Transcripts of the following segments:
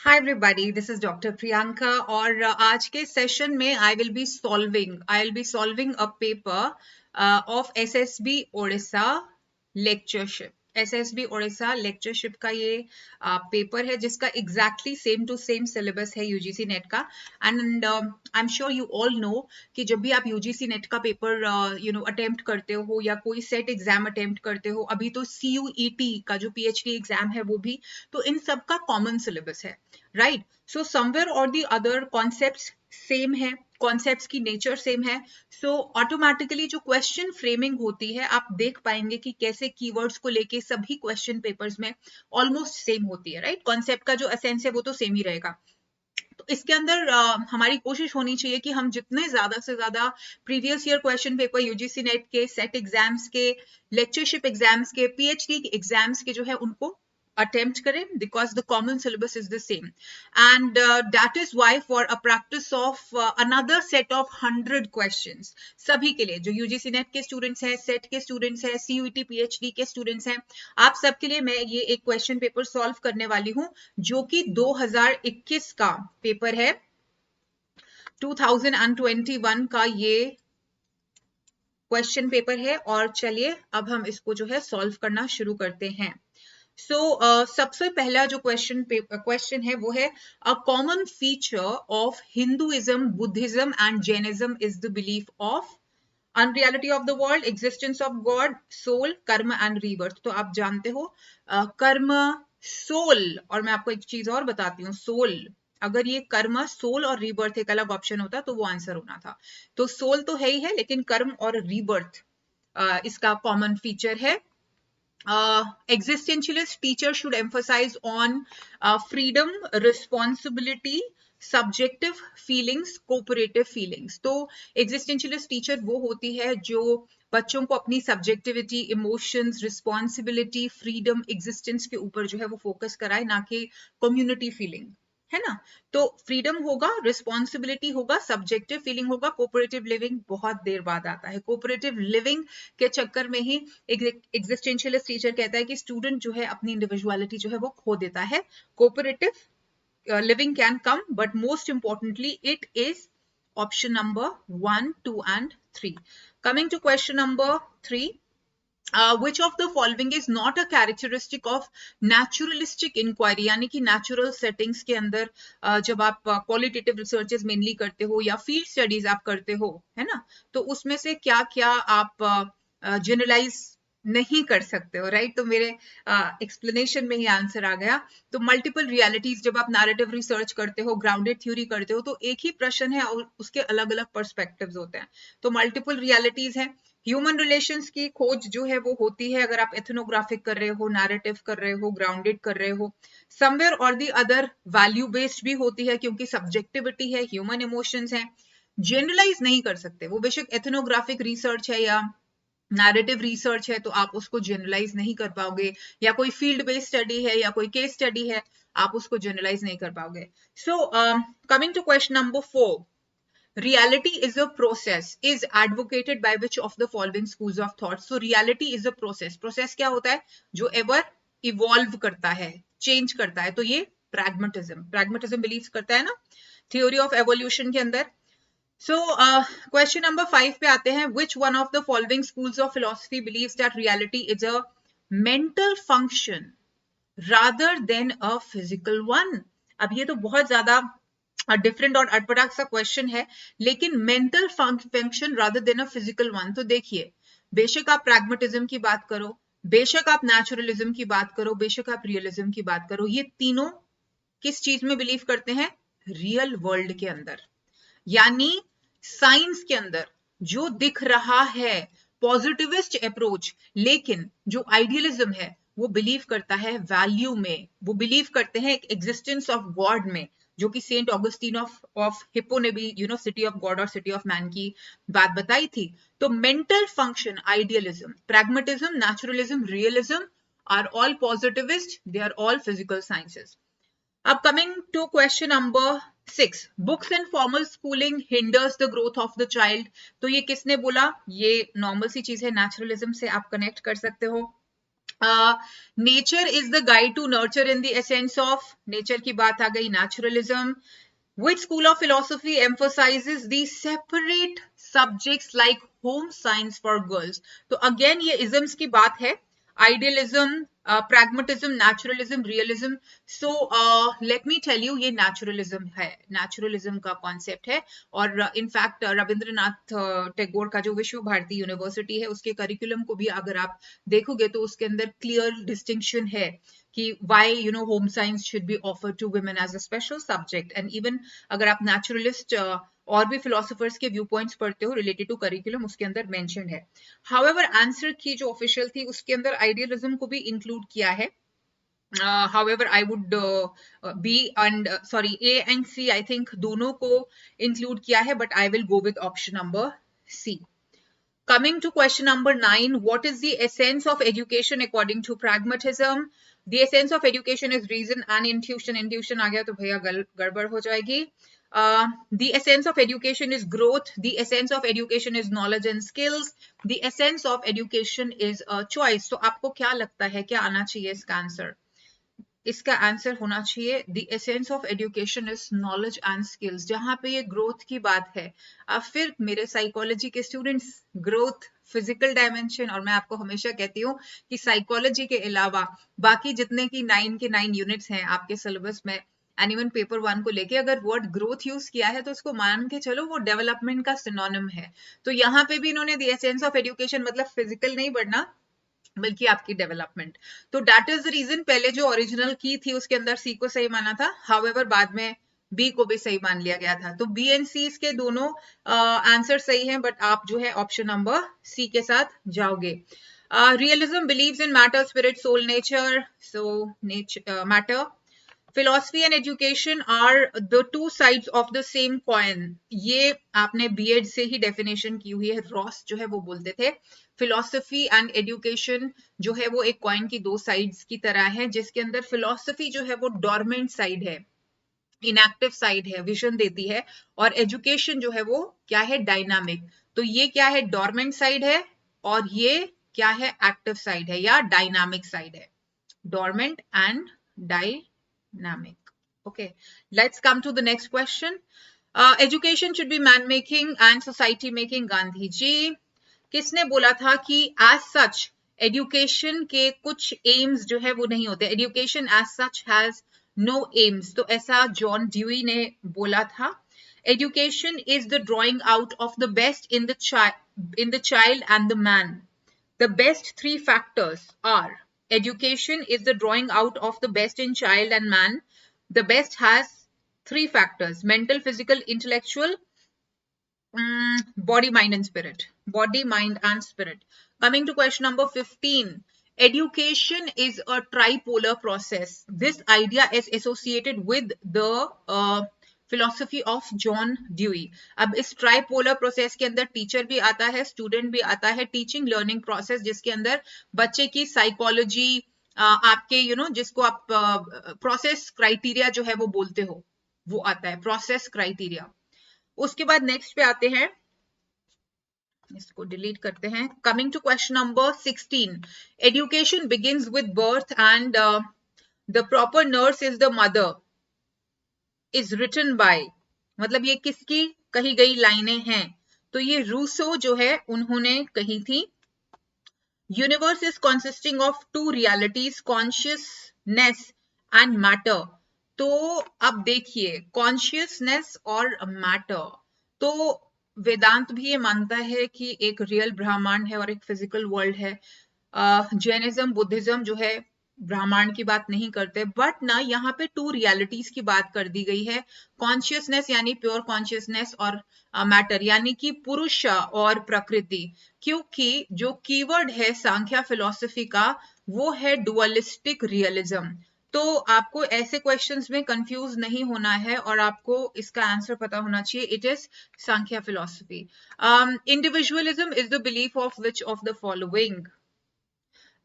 Hi everybody, this is Dr. Priyanka और आज के सेशन में I will be solving a paper of SSB Odisha lectureship. SSB Odisha lectureship का ये paper है जिसका exactly same to same syllabus है UGC नेट का and I'm sure you all know कि जब भी आप UGC नेट का पेपर अटेम्प्ट करते हो या कोई सेट एग्जाम अटेम्प्ट करते हो, अभी तो CUET का जो PhD एग्जाम है वो भी, तो इन सब का कॉमन सिलेबस है, राइट? सो समवेयर और दी अदर कॉन्सेप्ट्स सेम है, कॉन्सेप्ट्स की नेचर सेम है, सो ऑटोमेटिकली जो क्वेश्चन फ्रेमिंग होती है आप देख पाएंगे कि कैसे कीवर्ड्स को लेके सभी क्वेश्चन पेपर्स में ऑलमोस्ट सेम होती है, राइट? कॉन्सेप्ट का जो एसेंस है वो तो सेम ही रहेगा। तो इसके अंदर हमारी कोशिश होनी चाहिए कि हम जितने ज्यादा से ज्यादा previous year question paper UGC NET के, सेट एग्जाम्स के, लेक्चरशिप एग्जाम्स के, पीएचडी एग्जाम्स के जो है उनको attempt करें because the common syllabus is the same and that is why for a practice of another set of 100 questions सभी के लिए जो यूजीसी नेट के स्टूडेंट्स हैं, सेट के स्टूडेंट्स हैं, सीयूईटी पीएचडी के स्टूडेंट्स हैं, आप सबके लिए मैं ये एक क्वेश्चन पेपर सॉल्व करने वाली हूं जो कि 2021 का पेपर है। 2021 का ये क्वेश्चन पेपर है और चलिए अब हम इसको जो है सॉल्व करना शुरू करते हैं। सबसे पहला जो क्वेश्चन है वो है a common feature of Hinduism, Buddhism and Jainism is the belief of unreality of the world, existence of God, soul, karma and rebirth. तो आप जानते हो कर्म, सोल, और मैं आपको एक चीज और बताती हूँ, सोल, अगर ये कर्म, सोल और रीबर्थ एक अलग ऑप्शन होता तो वो आंसर होना था। तो सोल तो है ही है, लेकिन कर्म और रीबर्थ इसका कॉमन फीचर है। Existentialist teacher should emphasize on freedom, responsibility, subjective feelings, cooperative feelings. तो existentialist teacher वो होती है जो बच्चों को अपनी subjectivity, emotions, responsibility, freedom, existence के ऊपर जो है वो फोकस कराए, ना कि कम्युनिटी फीलिंग, है ना? तो फ्रीडम होगा, रिस्पॉन्सिबिलिटी होगा, सब्जेक्टिव फीलिंग होगा, कोऑपरेटिव लिविंग बहुत देर बाद आता है। कोऑपरेटिव लिविंग के चक्कर में ही एग्जिस्टेंशियलिस्ट टीचर कहता है कि स्टूडेंट जो है अपनी इंडिविजुअलिटी जो है वो खो देता है। Cooperative living can come, but most importantly it is option number 1, 2 and 3. Coming to question number 3. Which of the following is not a characteristic of naturalistic inquiry? यानी कि natural settings के अंदर जब आप qualitative researches mainly करते हो या field studies आप करते हो, है ना, तो उसमें से क्या क्या आप generalize नहीं कर सकते हो, राइट? तो मेरे एक्सप्लेनेशन में ही आंसर आ गया। तो मल्टीपल रियलिटीज, जब आप नैरेटिव रिसर्च करते हो, ग्राउंडेड थ्योरी करते हो, तो एक ही प्रश्न है और उसके अलग अलग पर्सपेक्टिव्स होते हैं। तो मल्टीपल रियलिटीज है। ह्यूमन रिलेशंस की खोज जो है वो होती है अगर आप एथनोग्राफिक कर रहे हो, नैरेटिव कर रहे हो, ग्राउंडेड कर रहे हो। समवेयर और दी अदर वैल्यू बेस्ड भी होती है क्योंकि सब्जेक्टिविटी है, ह्यूमन इमोशंस है। जनरलाइज नहीं कर सकते, वो बेशक एथनोग्राफिक रिसर्च है या नैरेटिव रिसर्च है तो आप उसको जनरलाइज नहीं कर पाओगे, या कोई फील्ड बेस्ड स्टडी है या कोई केस स्टडी है, आप उसको जनरलाइज नहीं कर पाओगे। So coming to question number 4. Reality is a process is advocated by which of the following schools of thought? So reality is a process. Process क्या होता है? जो ever evolve करता है, change करता है, तो ये pragmatism believes करता है ना, theory of evolution के अंदर। So question number 5 पे आते हैं. Which one of the following schools of philosophy believes that reality is a mental function rather than a physical one? अब ये तो बहुत ज्यादा डिफरेंट और अटपटा सा क्वेश्चन है, लेकिन mental function rather than a physical one. तो देखिए, बेशक आप प्रैग्मेटिज्म की बात करो, बेशक आप नेचुरलिज्म की बात करो, बेशक आप रियलिज्म की बात करो, ये तीनों किस चीज में बिलीव करते हैं? रियल वर्ल्ड के अंदर, यानी साइंस के अंदर जो दिख रहा है, पॉजिटिविस्ट अप्रोच। लेकिन जो आइडियलिज्म है वो बिलीव करता है वैल्यू में, वो बिलीव करते हैं एक एग्जिस्टेंस ऑफ गॉड में, जो कि सेंट ऑगस्टीन ऑफ हिप्पो ने भी सिटी ऑफ गॉड और सिटी ऑफ मैन की बात बताई थी। तो mental function, idealism, pragmatism, naturalism, realism are all positivist, they are all physical sciences. अब coming to question number 6. Books and formal schooling hinders the growth of the child. तो ये किसने बोला? ये नॉर्मल सी चीज है, नेचुरलिज्म से आप कनेक्ट कर सकते हो। Nature is the guide to nurture in the essence of, nature की बात आ गई, naturalism. Which school of philosophy emphasizes the separate subjects like home science for girls? तो again ये isms की बात है, idealism, pragmatism, naturalism, realism. So let me tell you, ये naturalism है, naturalism का concept है. और in fact रविंद्रनाथ टैगोर का जो विश्व भारती यूनिवर्सिटी है उसके करिकुलम को भी अगर आप देखोगे तो उसके अंदर क्लियर डिस्टिंक्शन है कि why home science should be offered to women as a special subject. And even अगर आप naturalist और भी philosophers के व्यू पॉइंट्स पढ़ते हो related to curriculum, उसके अंदर mentioned है. However, answer की जो official थी उसके अंदर idealism को भी include किया है. However, I would B and sorry, A and C I think दोनों को include किया है, but I will go with option number C. Coming to question number 9, what is the essence of education according to pragmatism? The essence of education is reason and intuition. Intuition आ गया तो भैया गड़बड़ हो जाएगी. The essence of education is growth. The essence of education is knowledge and skills. The essence of education is a choice. तो आपको क्या लगता है क्या आना चाहिए इसका आंसर? इसका आंसर होना चाहिए the essence of education is knowledge and skills. जहां पे ये ग्रोथ की बात है, अब फिर मेरे साइकोलॉजी के स्टूडेंट्स, ग्रोथ फिजिकल डायमेंशन, और मैं आपको हमेशा कहती हूँ कि साइकोलॉजी के अलावा बाकी जितने की 9 के 9 यूनिट्स हैं आपके सिलेबस में, एंड इवन पेपर 1 को लेके अगर वर्ड ग्रोथ यूज किया है तो उसको मान के चलो वो डेवलपमेंट का सिनोनिम है. तो यहाँ पे भी इन्होंने द एसेंस ऑफ एजुकेशन मतलब फिजिकल नहीं बढ़ना बल्कि आपकी डेवलपमेंट. तो दैट इज द रीजन पहले जो ओरिजिनल की थी उसके अंदर सी को सही माना था, हाउएवर बाद में बी को भी सही मान लिया गया था. तो बी एंड सी इसके दोनों आंसर सही हैं, बट आप जो है ऑप्शन नंबर सी के साथ जाओगे. Realism believes in matter, spirit, soul, nature. So matter. Philosophy and education are the two sides of the same coin. ये आपने B.Ed से ही definition की हुई है. रॉस जो है वो बोलते थे philosophy and education जो है वो एक coin की दो sides की तरह है, जिसके अंदर philosophy जो है वो dormant side है, inactive side है, vision देती है, और education जो है वो क्या है, dynamic. तो ये क्या है, dormant side है, और ये क्या है, active side है या dynamic side है. Dormant and dynamic. Okay, let's come to the next question. Education should be man making and society making. Gandhi ji. किसने बोला था कि as such education के कुछ aims जो है वो नहीं होते, education as such has no aims. तो ऐसा जॉन ड्यूई ने बोला था. Education is the drawing out of the best in the child and the man. The best three factors are: education is the drawing out of the best in child and man. The best has three factors: mental, physical, intellectual, body, mind and spirit. Body, mind and spirit. Coming to question number 15. Education is a tripolar process. This idea is associated with the philosophy of John dewy. अब इस tripolar process के अंदर teacher भी आता है, student भी आता है, टीचिंग लर्निंग प्रोसेस जिसके अंदर बच्चे की साइकोलॉजी, आपके जिसको आप प्रोसेस क्राइटेरिया जो है वो बोलते हो, वो आता है प्रोसेस क्राइटेरिया. उसके बाद नेक्स्ट पे आते हैं, इसको डिलीट करते हैं. Coming to question number 16. Education begins with birth and the proper nurse is the mother is written by. मतलब ये किसकी कही गई लाइनें हैं? तो ये रूसो जो है उन्होंने कही थी. Universe is consisting of two realities, consciousness and matter. तो अब देखिए, कॉन्शियसनेस और मैटर, तो वेदांत भी ये मानता है कि एक रियल ब्रह्मांड है और एक फिजिकल वर्ल्ड है. जैनिज्म, बुद्धिज्म जो है ब्रह्मांड की बात नहीं करते, बट ना यहाँ पे टू रियलिटीज की बात कर दी गई है. कॉन्शियसनेस यानी प्योर कॉन्शियसनेस, और मैटर यानी कि पुरुष और प्रकृति. क्योंकि जो कीवर्ड है सांख्या फिलॉसफी का वो है डुअलिस्टिक रियलिज्म. तो आपको ऐसे क्वेश्चंस में कंफ्यूज नहीं होना है और आपको इसका आंसर पता होना चाहिए. It is Sankhya philosophy. Individualism is the belief of which of the following?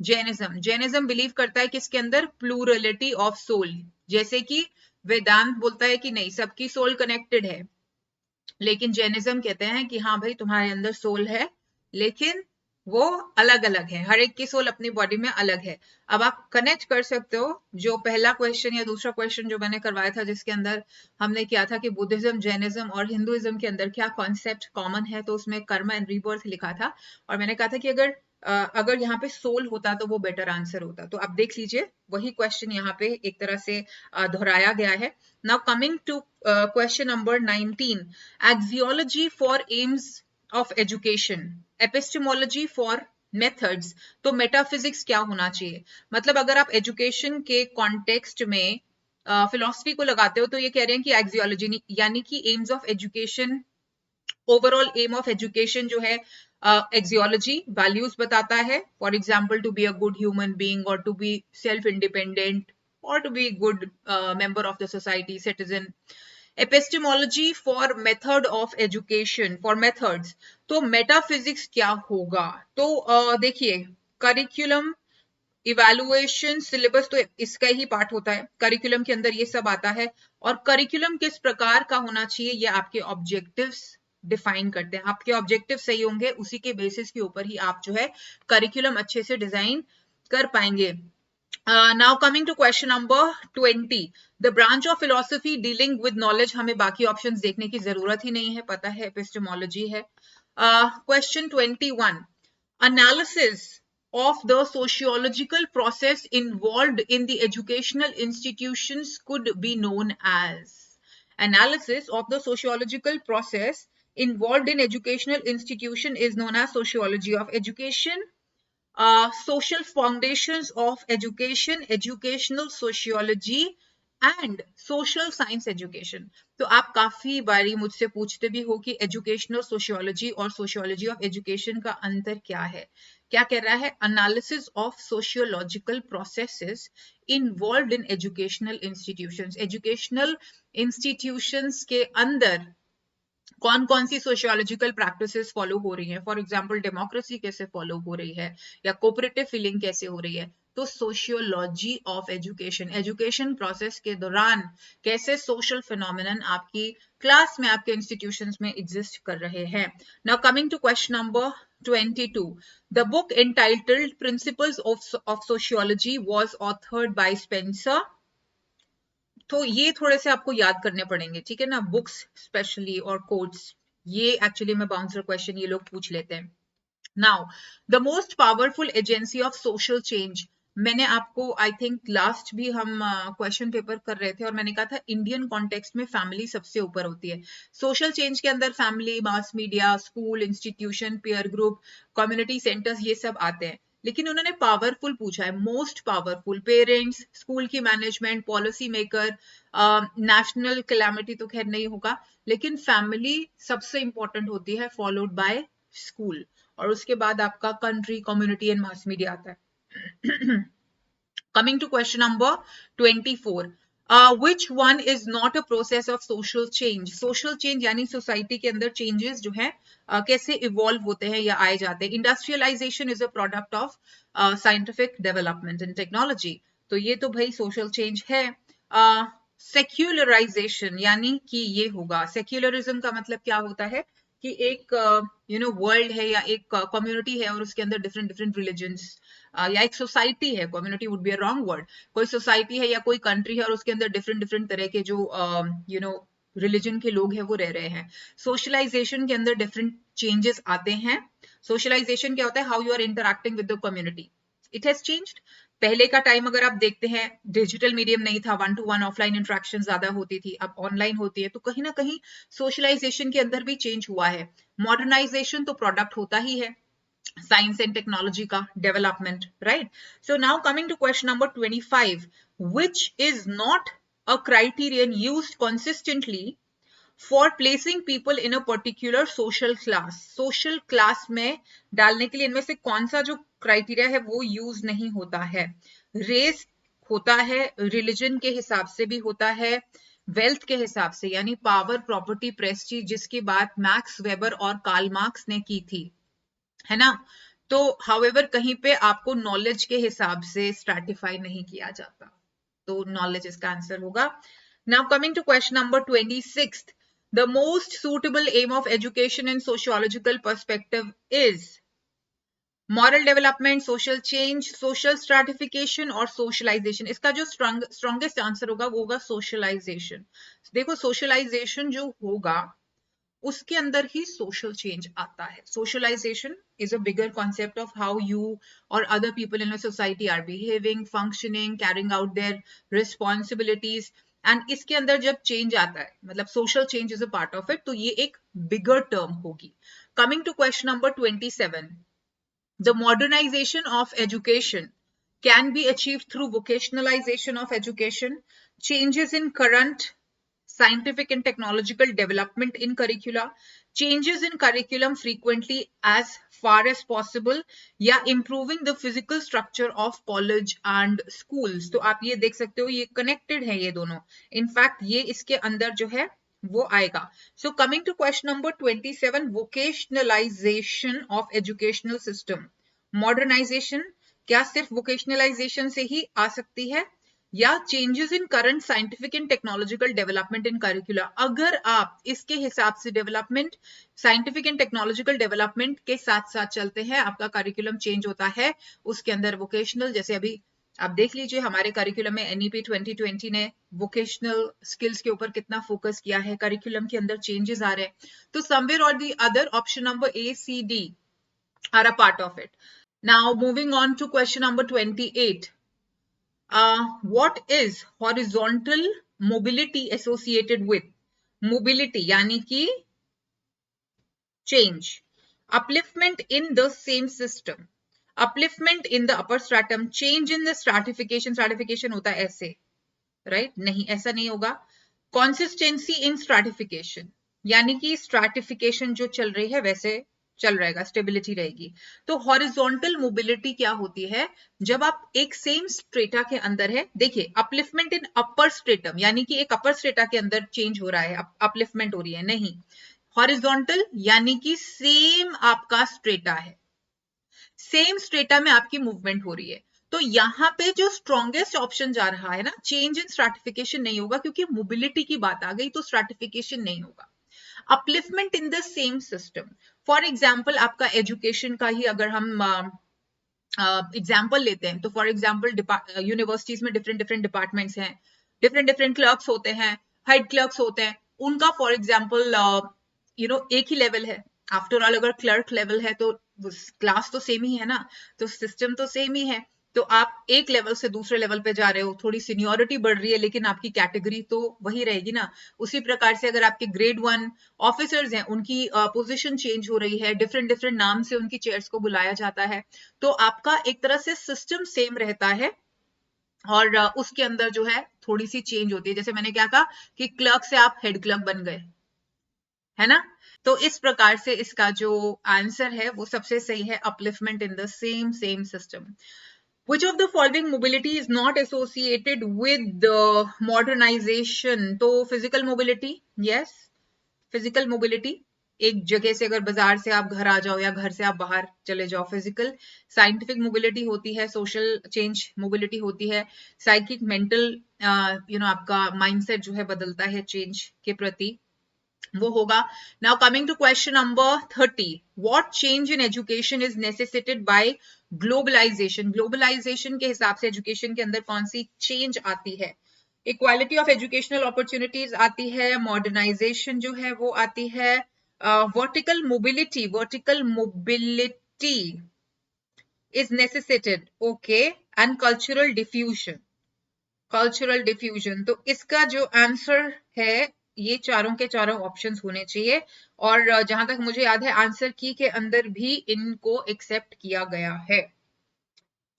Jainism believe करता है किसके अंदर? Plurality of soul. जैसे कि वेदांत बोलता है कि नहीं, सबकी सोल कनेक्टेड है, लेकिन जैनिज्म कहते हैं कि हाँ भाई तुम्हारे अंदर सोल है, लेकिन वो अलग अलग है, हर एक की सोल अपनी बॉडी में अलग है। अब आप कनेक्ट कर सकते हो जो पहला क्वेश्चन या दूसरा क्वेश्चन जो मैंने करवाया था, जिसके अंदर हमने किया था कि बुद्धिज्म, जैनिज्म और हिंदुइज्म के अंदर क्या कॉन्सेप्ट कॉमन है, तो उसमें कर्म एंड रीबर्थ लिखा था, और मैंने कहा था कि अगर यहाँ पे सोल होता तो वो बेटर आंसर होता। तो आप देख लीजिए वही क्वेश्चन यहाँ पे एक तरह से दोहराया गया है। Now coming to question number 19, axiology for aims of education, epistemology for methods. तो मेटाफिजिक्स क्या होना चाहिए, मतलब अगर आप एजुकेशन के कॉन्टेक्स्ट में फिलोसफी को लगाते हो तो ये कह रहे हैं कि एक्सियोलॉजी यानी कि aims of education, overall aim of education जो है एक्सियोलॉजी वैल्यूज बताता है, for example to be a good human being और टू बी सेल्फ इंडिपेंडेंट और to be good member of the society, citizen. Epistemology for method of education, for methods. तो metaphysics क्या होगा, तो देखिए करिकुलम, इवैल्यूएशन, सिलेबस, तो इसका ही part होता है, करिकुलम के अंदर ये सब आता है। और करिकुलम किस प्रकार का होना चाहिए, ये आपके ऑब्जेक्टिव्स डिफाइन करते हैं। आपके ऑब्जेक्टिव सही होंगे, उसी के बेसिस के ऊपर ही आप जो है करिकुलम अच्छे से डिजाइन कर पाएंगे। Now coming to question number 20, the branch of philosophy dealing with knowledge. हमें बाकी ऑप्शंस देखने की जरूरत ही नहीं है, पता है एपिस्टेमोलॉजी है। Question 21, analysis of the sociological process involved in the educational institutions could be known as, analysis of the sociological process involved in educational institution is known as sociology of education, social foundations of education, educational sociology and social science education. तो आप काफी बारी मुझसे पूछते भी हो कि educational sociology और सोशियोलॉजी ऑफ एजुकेशन का अंतर क्या है। क्या कह रहा है, analysis of sociological processes involved in educational institutions. Educational institutions के अंदर कौन कौन सी सोशियोलॉजिकल प्रैक्टिसेस फॉलो हो रही हैं, फॉर एग्जांपल डेमोक्रेसी कैसे फॉलो हो रही है, या कोऑपरेटिव फीलिंग कैसे हो रही है। तो sociology of education, education process के दौरान कैसे सोशल फिनोमिनन आपकी क्लास में, आपके इंस्टीट्यूशंस में एग्जिस्ट कर रहे हैं। Now coming to question number 22, the book entitled principles of sociology was authored by Spencer. तो ये थोड़े से आपको याद करने पड़ेंगे, ठीक है ना, बुक्स स्पेशली और कोट्स, ये एक्चुअली में बाउंसर क्वेश्चन ये लोग पूछ लेते हैं। Now the most powerful agency of social change, मैंने आपको आई थिंक लास्ट भी हम क्वेश्चन पेपर कर रहे थे और मैंने कहा था इंडियन कॉन्टेक्स्ट में फैमिली सबसे ऊपर होती है। सोशल चेंज के अंदर family, mass media, school, institution, peer group, community centres, ये सब आते हैं। लेकिन उन्होंने पावरफुल पूछा है, मोस्ट पावरफुल, पेरेंट्स, स्कूल की management, policy maker, national calamity तो खैर नहीं होगा, लेकिन फैमिली सबसे इंपॉर्टेंट होती है, फॉलोड बाय स्कूल, और उसके बाद आपका country, community and mass media आता है। Coming to question number 24, which one is not a process of social change? Social change यानी सोसाइटी के अंदर चेंजेस जो है कैसे इवॉल्व होते हैं या आए जाते हैं। Industrialisation is a product of scientific development and technology, तो ये तो भाई सोशल चेंज है। सेक्युलराइजेशन यानी कि ये होगा, सेक्युलरिज्म का मतलब क्या होता है कि एक वर्ल्ड है या एक कम्युनिटी है और उसके अंदर डिफरेंट डिफरेंट रिलीजन्स, या एक सोसाइटी है, community would be a wrong word, कोई सोसाइटी है या कोई कंट्री है और उसके अंदर डिफरेंट डिफरेंट तरह के जो रिलीजन के लोग हैं वो रह रहे हैं। सोशलाइजेशन के अंदर डिफरेंट चेंजेस आते हैं। सोशलाइजेशन क्या होता है, how you are interacting with the community, it has changed. पहले का टाइम अगर आप देखते हैं, डिजिटल मीडियम नहीं था, 1 to 1 ऑफलाइन इंटरेक्शन ज्यादा होती थी, अब ऑनलाइन होती है, तो कहीं ना कहीं सोशलाइजेशन के अंदर भी चेंज हुआ है। मॉडर्नाइजेशन तो प्रोडक्ट होता ही है साइंस एंड टेक्नोलॉजी का development, right. So now coming to question number 25, which is not a criterion used consistently for placing people in a particular social class? social class में डालने के लिए इनमें से कौन सा जो क्राइटेरिया है वो यूज नहीं होता है? रेस होता है, रिलीजन के हिसाब से भी होता है, वेल्थ के हिसाब से यानी पावर, प्रॉपर्टी, प्रेस्टीज, जिसकी बात मैक्स वेबर और कार्ल मार्क्स ने की थी, है ना। तो हाउएवर कहीं पे आपको नॉलेज के हिसाब से स्ट्रैटिफाई नहीं किया जाता, तो नॉलेज इसका आंसर होगा। Now coming to question number 26, the most suitable aim of education in sociological perspective is, moral development, social change, social stratification और सोशलाइजेशन। इसका जो स्ट्रॉन्गेस्ट आंसर होगा वो होगा सोशलाइजेशन। देखो सोशलाइजेशन जो होगा उसके अंदर ही सोशल चेंज आता है। Socialisation is a bigger concept of how you or other people in a society are behaving, functioning, carrying out their responsibilities, and इसके अंदर जब चेंज आता है मतलब social change is a part of it, तो ये एक बिगर टर्म होगी। Coming to question number 27, the modernization of education can be achieved through vocationalization of education, changes in current scientific and technological development in curricula, changes in curriculum frequently as far as possible, या improving the physical structure of college and schools। तो आप ये देख सकते हो ये connected है ये दोनों, इनफैक्ट ये इसके अंदर जो है वो आएगा। So coming to question number 27, vocationalization of educational system, modernization क्या सिर्फ vocationalization से ही आ सकती है या changes in current scientific and technological development in करिकुला। अगर आप इसके हिसाब से development scientific and technological development के साथ साथ चलते हैं, आपका करिकुलम चेंज होता है, उसके अंदर वोकेशनल, जैसे अभी आप देख लीजिए हमारे करिकुलम में एनईपी 2020 ने वोकेशनल स्किल्स के ऊपर कितना फोकस किया है, करिकुलम के अंदर चेंजेस आ रहे हैं। तो समवेयर और the other option number A C D are a part of it. Now moving on to question number 28, what is horizontal mobility associated with? mobility यानी कि change, upliftment in the same system, upliftment in the upper stratum, change in the stratification, stratification होता है ऐसे, right? नहीं, ऐसा नहीं होगा। consistency in stratification यानी कि stratification जो चल रही है वैसे चल रहेगा, स्टेबिलिटी रहेगी। तो हॉरिजॉन्टल मोबिलिटी क्या होती है, जब आप एक सेम स्ट्रेटा के अंदर है, देखिए अपलिफ्टमेंट इन अपर स्ट्रेटम यानी कि एक अपर स्ट्रेटा के अंदर चेंज हो रहा है, अपलिफ्टमेंट हो रही है, नहीं। हॉरिजॉन्टल यानी कि सेम आपका स्ट्रेटा है, सेम स्ट्रेटा में आपकी मूवमेंट हो रही है। तो यहाँ पे जो स्ट्रॉन्गेस्ट ऑप्शन जा रहा है ना, चेंज इन स्ट्रैटिफिकेशन नहीं होगा क्योंकि मोबिलिटी की बात आ गई, तो स्ट्रैटिफिकेशन नहीं होगा। Upliftment in the same system, for example आपका एजुकेशन का ही अगर हम एग्जाम्पल लेते हैं, तो फॉर एग्जाम्पल यूनिवर्सिटीज में डिफरेंट डिफरेंट डिपार्टमेंट्स हैं, डिफरेंट डिफरेंट क्लर्क्स होते हैं, हेड क्लर्क्स होते हैं, उनका फॉर एग्जाम्पल एक ही लेवल है। आफ्टर ऑल अगर क्लर्क लेवल है तो क्लास तो सेम ही है ना, तो सिस्टम तो सेम ही है। तो आप एक लेवल से दूसरे लेवल पे जा रहे हो, थोड़ी सीनियोरिटी बढ़ रही है लेकिन आपकी कैटेगरी तो वही रहेगी ना। उसी प्रकार से अगर आपके ग्रेड 1 ऑफिसर्स हैं, उनकी पोजीशन चेंज हो रही है, डिफरेंट डिफरेंट नाम से उनकी चेयर्स को बुलाया जाता है, तो आपका एक तरह से सिस्टम सेम रहता है और उसके अंदर जो है थोड़ी सी चेंज होती है। जैसे मैंने क्या कहा कि क्लर्क से आप हेड क्लर्क बन गए, है ना। तो इस प्रकार से इसका जो आंसर है वो सबसे सही है, upliftment in the same system. Which of the following mobility is not associated with the modernization? तो physical mobility, yes, physical mobility, एक जगह से अगर बाजार से आप घर आ जाओ या घर से आप बाहर चले जाओ, फिजिकल। साइंटिफिक मोबिलिटी होती है, सोशल चेंज मोबिलिटी होती है, साइकिक मेंटल आपका माइंडसेट जो है बदलता है चेंज के प्रति, वो होगा। Now coming to question number 30, what change in education is necessitated by globalisation? Globalisation के हिसाब से एजुकेशन के अंदर कौन सी चेंज आती है? इक्वालिटी ऑफ एजुकेशनल अपॉर्चुनिटीज आती है, मॉडर्नाइजेशन जो है वो आती है, vertical mobility is necessitated, okay, and cultural diffusion, तो इसका जो आंसर है ये चारों के चारों ऑप्शंस होने चाहिए। और जहां तक मुझे याद है आंसर की के अंदर भी इनको एक्सेप्ट किया गया है।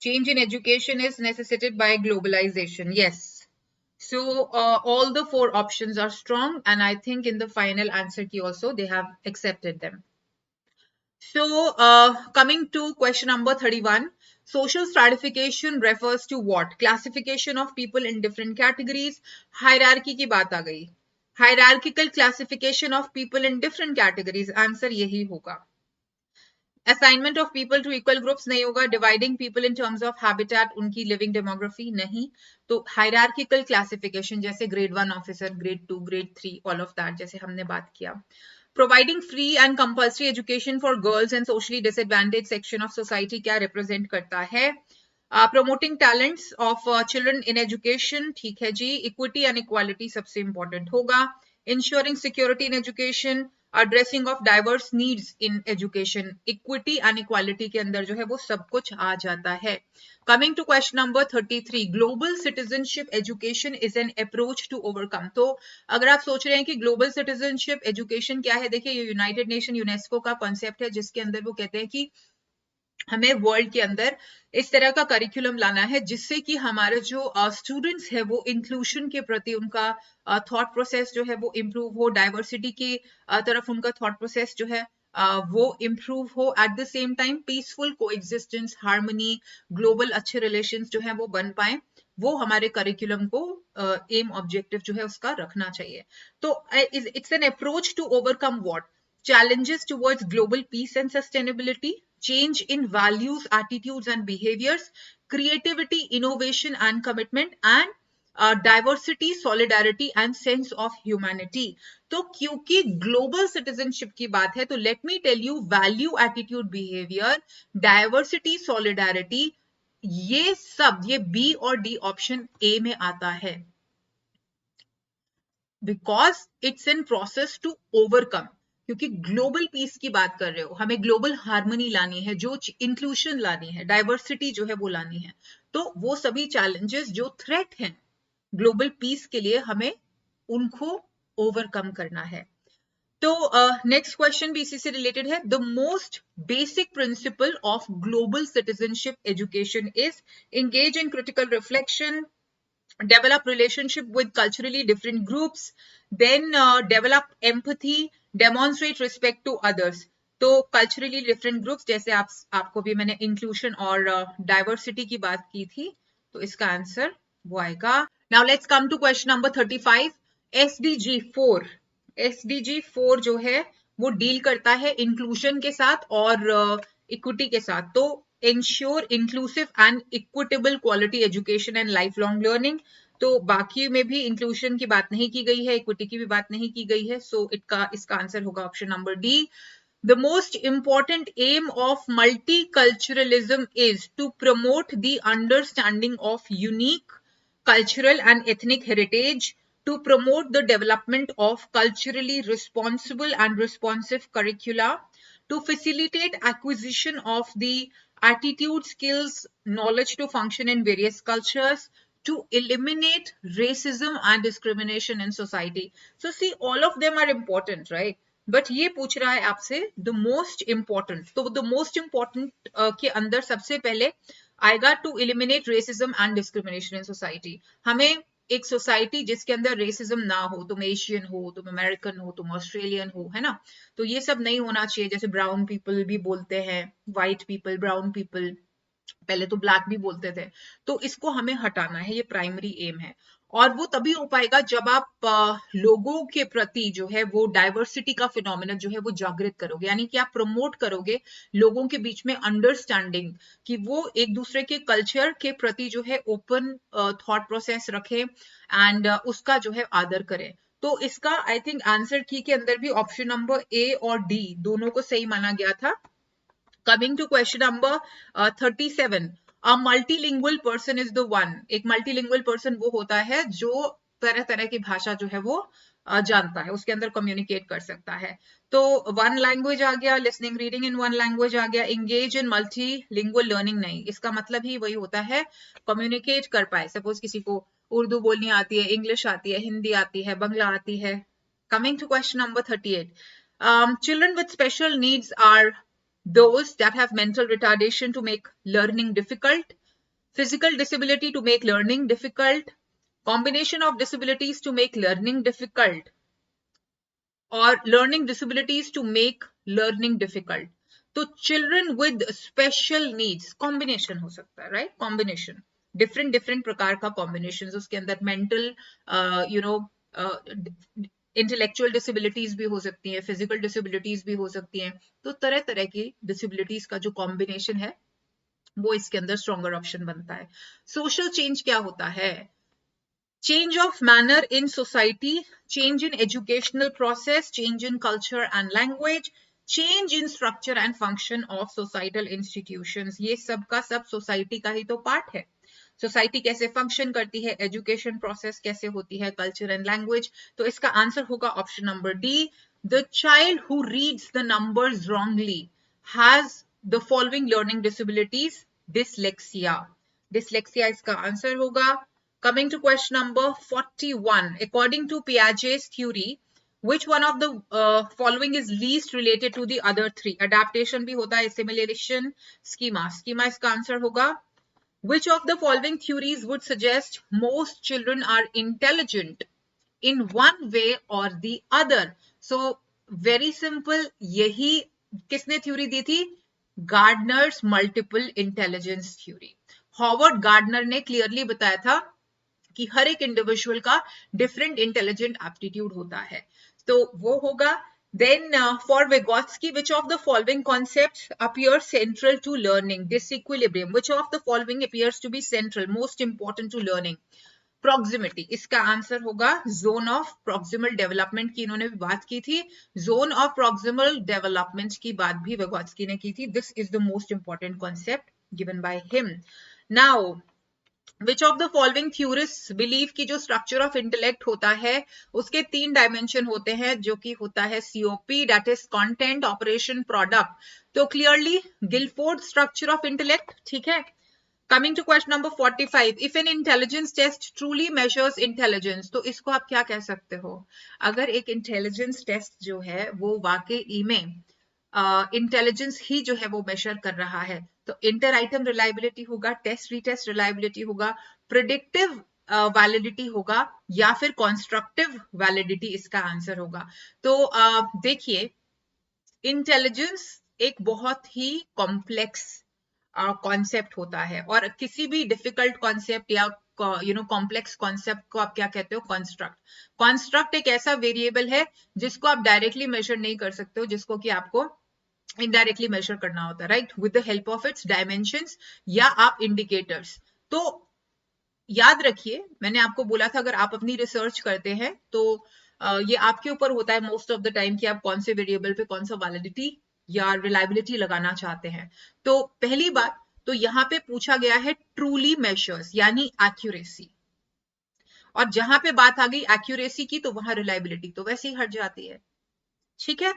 Change in education is necessitated by globalisation, yes. So all the 4 options are strong and I think in the final answer key also they have accepted them. So coming to question number 31, social stratification refers to what? Classification of people in different categories, hierarchy की बात आ गई, hierarchical classification of people in different categories, answer यही होगा। Assignment of people to equal groups नहीं होगा, dividing people in terms of habitat, उनकी living demography नहीं, तो हायरार्किकल क्लासिफिकेशन जैसे grade 1 officer, grade 2, grade 3, all of that जैसे हमने बात किया। Providing free and compulsory education for girls and socially disadvantage section of society क्या रिप्रेजेंट करता है? Promoting talents of children in education, ठीक है जी। इक्विटी एंड इक्वालिटी सबसे इंपॉर्टेंट होगा। Ensuring security in education, addressing of diverse needs in education, equity and equality के अंदर जो है वो सब कुछ आ जाता है। Coming to question number 33, global citizenship education is an approach to overcome। तो अगर आप सोच रहे हैं कि global citizenship education क्या है, देखिए ये यूनाइटेड नेशन यूनेस्को का कॉन्सेप्ट है जिसके अंदर वो कहते हैं कि हमें वर्ल्ड के अंदर इस तरह का करिकुलम लाना है जिससे कि हमारे जो स्टूडेंट्स है वो इंक्लूशन के प्रति उनका थॉट प्रोसेस जो है वो इम्प्रूव हो, डाइवर्सिटी की तरफ उनका थॉट प्रोसेस जो है वो इम्प्रूव हो, at the same time peaceful coexistence, harmony, global अच्छे रिलेशंस जो है वो बन पाए, वो हमारे करिकुलम को एम ऑब्जेक्टिव जो है उसका रखना चाहिए। तो it's an approach to overcome what? Challenges towards global peace and sustainability, change in values, attitudes and behaviors, creativity, innovation and commitment, and diversity, solidarity and sense of humanity। तो क्योंकि global citizenship की बात है तो let me tell you, value, attitude, behaviour, diversity, solidarity, ये सब, ये B और डी ऑप्शन ए में आता है, because it's in process to overcome. क्योंकि ग्लोबल पीस की बात कर रहे हो, हमें ग्लोबल हार्मनी लानी है, जो इंक्लूशन लानी है, डाइवर्सिटी जो है वो लानी है, तो वो सभी चैलेंजेस जो थ्रेट हैं ग्लोबल पीस के लिए, हमें उनको ओवरकम करना है। तो नेक्स्ट क्वेश्चन भी इसी से रिलेटेड है। The most basic principle of global citizenship education is engage in critical reflection, develop relationship with culturally different groups, then develop empathy, demonstrate respect to others। तो culturally different groups जैसे आपको भी मैंने inclusion और diversity की बात की थी, तो इसका आंसर वो आएगा। Now let's come to question number 35, SDG 4। SDG 4 जो है वो डील करता है इंक्लूजन के साथ और इक्विटी के साथ। तो ensure inclusive and equitable quality education and lifelong learning, तो बाकी में भी इंक्लूजन की बात नहीं की गई है, इक्विटी की भी बात नहीं की गई है, सो इसका आंसर होगा option number D. The most important aim of multiculturalism is to promote the understanding of unique cultural and ethnic heritage, to promote the development of culturally responsible and responsive curricula, to facilitate acquisition of the attitude, skills, knowledge to function in various cultures, to eliminate racism and discrimination in society। So see, all of them are important, right? But ये पूछ रहा है आपसे the most important, तो the most important के अंदर सबसे पहले आएगा to eliminate racism and discrimination in society. हमें एक सोसाइटी जिसके अंदर रेसिज्म ना हो, तुम एशियन हो, तुम अमेरिकन हो, तुम ऑस्ट्रेलियन हो, है ना, तो ये सब नहीं होना चाहिए। जैसे ब्राउन पीपल भी बोलते हैं, व्हाइट पीपल, ब्राउन पीपल, पहले तो ब्लैक भी बोलते थे, तो इसको हमें हटाना है, ये प्राइमरी एम है। और वो तभी हो पाएगा जब आप लोगों के प्रति जो है वो डाइवर्सिटी का फिनोमिना जो है वो जागृत करोगे, यानी कि आप प्रमोट करोगे लोगों के बीच में अंडरस्टैंडिंग, कि वो एक दूसरे के कल्चर के प्रति जो है ओपन थॉट प्रोसेस रखें एंड उसका जो है आदर करें। तो इसका आई थिंक आंसर की के अंदर भी ऑप्शन नंबर ए और डी दोनों को सही माना गया था। Coming to question number 37, a multilingual person is the one। एक multilingual person वो होता है जो तरह तरह की भाषा जो है वो जानता है, उसके अंदर कम्युनिकेट कर सकता है। तो वन लैंग्वेज आ गया, listening reading in one language आ गया, इंगेज इन मल्टीलिंगुअल लर्निंग नहीं, इसका मतलब ही वही होता है कम्युनिकेट कर पाए। सपोज किसी को उर्दू बोलनी आती है, इंग्लिश आती है, हिंदी आती है, बंगला आती है। Coming to question number 38, children with special needs are those that have mental retardation to make learning difficult, physical disability to make learning difficult, combination of disabilities to make learning difficult, or learning disabilities to make learning difficult। तो children with special needs combination हो सकता है, right? combination, different प्रकार का combinations, उसके अंदर mental you know intellectual disabilities भी हो सकती हैं, फिजिकल डिसेबिलिटीज भी हो सकती हैं। तो तरह तरह की डिसेबिलिटीज का जो कॉम्बिनेशन है वो इसके अंदर स्ट्रॉन्गर ऑप्शन बनता है। सोशल चेंज क्या होता है? Change of manner in society, change in educational process, change in culture and language, change in structure and function of societal institutions. ये सब का सब सोसाइटी का ही तो पार्ट है। सोसाइटी कैसे फंक्शन करती है, एजुकेशन प्रोसेस कैसे होती है, कल्चर एंड लैंग्वेज। तो इसका आंसर होगा option number D. The child who reads the numbers wrongly has the following learning disabilities, dyslexia. Dyslexia इसका आंसर होगा। Coming to question number 41, according to Piaget's theory, which one of the following is least related to the other three? Adaptation भी होता है, assimilation, schema. Schema इसका answer होगा। Which of the following theories would suggest most children are intelligent in one way or the other? So very simple, यही किसने theory दी थी? Gardner's multiple intelligence theory. Howard Gardner ने clearly बताया था कि हर एक इंडिविजुअल का डिफरेंट इंटेलिजेंट एप्टीट्यूड होता है, तो वो होगा। Then for Vygotsky, which of the following concepts appears central to learning? Disequilibrium. Which of the following appears to be central, most important to learning? Proximity. इसका आंसर होगा zone of proximal development की इन्होंने भी बात की थी। Zone of proximal development की बात भी Vygotsky ने की थी। This is the most important concept given by him. Now, Which of the following theorists believe कि जो structure of intellect होता है उसके 3 dimension होते हैं, जो कि होता है COP, that is content, operation, product. तो clearly Guilford structure of intellect, ठीक है। Coming to question number 45, if an intelligence test truly measures intelligence, तो इसको आप क्या कह सकते हो? अगर एक intelligence test जो है वो वाकई में इंटेलिजेंस ही जो है वो मेजर कर रहा है, तो इंटर आइटम रिलायबिलिटी होगा, टेस्ट रीटेस्ट रिलायबिलिटी होगा, प्रिडिक्टिव वैलिडिटी होगा, या फिर कॉन्स्ट्रक्टिव वैलिडिटी इसका आंसर होगा। तो देखिए, इंटेलिजेंस एक बहुत ही कॉम्प्लेक्स कॉन्सेप्ट होता है, और किसी भी डिफिकल्ट कॉन्सेप्ट या कॉम्प्लेक्स कॉन्सेप्ट को आप क्या कहते हो? कॉन्स्ट्रक्ट। कॉन्स्ट्रक्ट एक ऐसा वेरिएबल है जिसको आप डायरेक्टली मेजर नहीं कर सकते हो, जिसको कि आपको इनडायरेक्टली मेजर करना होता है, right, with the help of its dimensions या आप इंडिकेटर्स। तो याद रखिए, मैंने आपको बोला था अगर आप अपनी रिसर्च करते हैं तो ये आपके ऊपर होता है मोस्ट ऑफ द टाइम कि आप कौन से वेरिएबल पे कौन सा वैलिडिटी या रिलायबिलिटी लगाना चाहते हैं। तो पहली बात तो यहाँ पे पूछा गया है ट्रूली मेजर्स यानी एक्यूरेसी, और जहां पे बात आ गई एक्यूरेसी की तो वहां रिलायबिलिटी तो वैसे ही हट जाती है, ठीक है।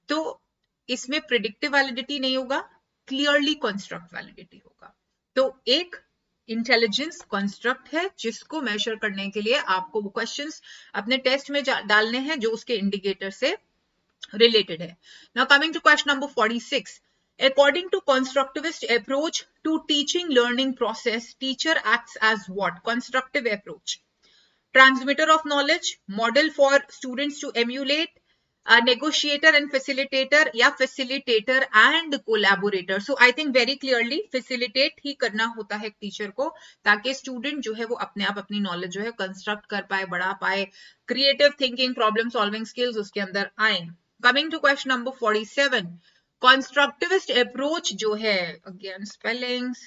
तो इसमें प्रिडिक्टिव वैलिडिटी नहीं होगा, क्लियरली कंस्ट्रक्ट वैलिडिटी होगा। तो एक इंटेलिजेंस कंस्ट्रक्ट है जिसको मेजर करने के लिए आपको वो क्वेश्चंस अपने टेस्ट में डालने हैं जो उसके इंडिकेटर से रिलेटेड है। Now coming to question number 46, according to constructivist approach to teaching learning process, teacher acts as what? Constructive approach, transmitter of knowledge, model for students to emulate, negotiator and facilitator, या facilitator and collaborator. So I think very clearly facilitate ही करना होता है teacher को, ताकि student जो है वो अपने आप अपनी नॉलेज जो है कंस्ट्रक्ट कर पाए, बढ़ा पाए, creative thinking, problem solving skills उसके अंदर आए। Coming to question number 47, constructivist approach जो है, अगेन स्पेलिंग्स,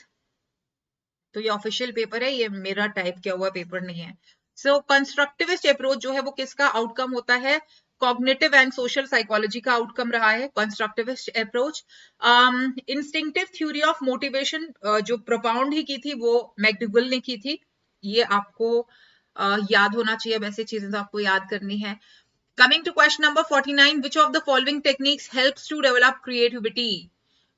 तो ये ऑफिशियल पेपर है, ये मेरा टाइप किया हुआ पेपर नहीं है। सो कंस्ट्रक्टिविस्ट अप्रोच जो है वो किसका आउटकम होता है? कॉग्निटिव एंड सोशल साइकोलॉजी का आउटकम रहा है constructivist approach. Instinctive theory of motivation जो प्रोपाउंड ही की थी वो मैकडूगल ने की थी, ये आपको याद होना चाहिए, वैसे चीजें तो आपको याद करनी है। Coming to question number 49, which of the following techniques helps to develop creativity?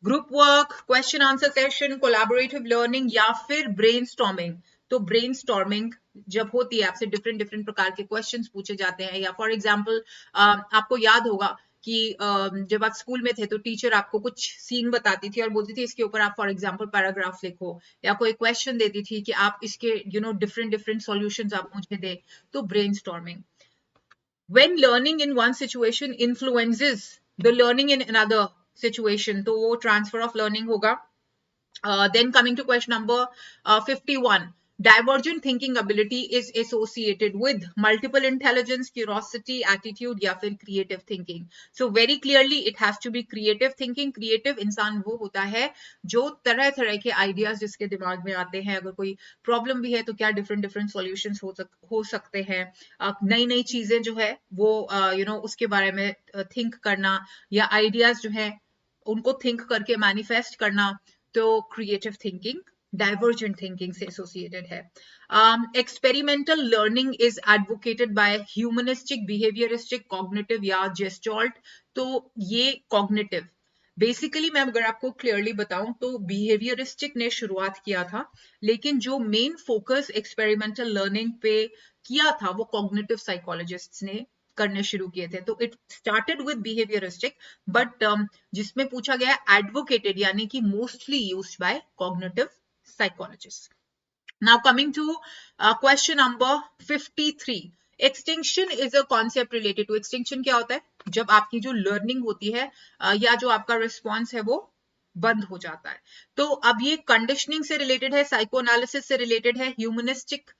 Group work, question answer session, collaborative learning, या फिर ब्रेनस्टॉर्मिंग? तो ब्रेनस्टॉर्मिंग जब होती है, आपसे डिफरेंट डिफरेंट प्रकार के क्वेश्चंस पूछे जाते हैं, या फॉर एग्जांपल आपको याद होगा कि जब आप स्कूल में थे तो टीचर आपको कुछ सीन बताती थी और बोलती थी इसके ऊपर आप फॉर एग्जांपल पैराग्राफ लिखो, या कोई क्वेश्चन देती थी कि आप इसके डिफरेंट डिफरेंट सॉल्यूशंस आप मुझे दे, तो brainstorming. When learning in one situation influences the learning in another situation, तो वो transfer of learning होगा। Then coming to question number 51, Divergent thinking ability is associated with multiple intelligence, curiosity, attitude या फिर creative thinking. So very clearly it has to be creative thinking. Creative इंसान वो होता है जो तरह तरह के ideas जिसके दिमाग में आते हैं, अगर कोई problem भी है तो क्या different different solutions हो सकते हैं, नई नई चीजें जो है वो उसके बारे में think करना या ideas जो है उनको think करके manifest करना, तो creative thinking डाइवर्जेंट थिंकिंग से एसोसिएटेड है. Experimental learning is advocated by humanistic, behaviouristic, cognitive या जेस्टॉल्ट. तो ये कॉग्निटिव बेसिकली मैं अगर आपको क्लियरली बताऊं तो बिहेवियरिस्टिक ने शुरुआत किया था, लेकिन जो मेन फोकस एक्सपेरिमेंटल लर्निंग पे किया था वो कॉग्निटिव साइकोलॉजिस्ट्स ने करने शुरू किए थे. तो it started with behaviouristic, but जिसमें पूछा गया एडवोकेटेड यानी कि mostly used by cognitive psychologists. Now coming to question number 53. Extinction is a concept related to extinction. क्या होता है? जब आपकी जो learning होती है या जो आपका response है वो बंद हो जाता है. तो अब ये conditioning से related है, psychoanalysis से related है, humanistic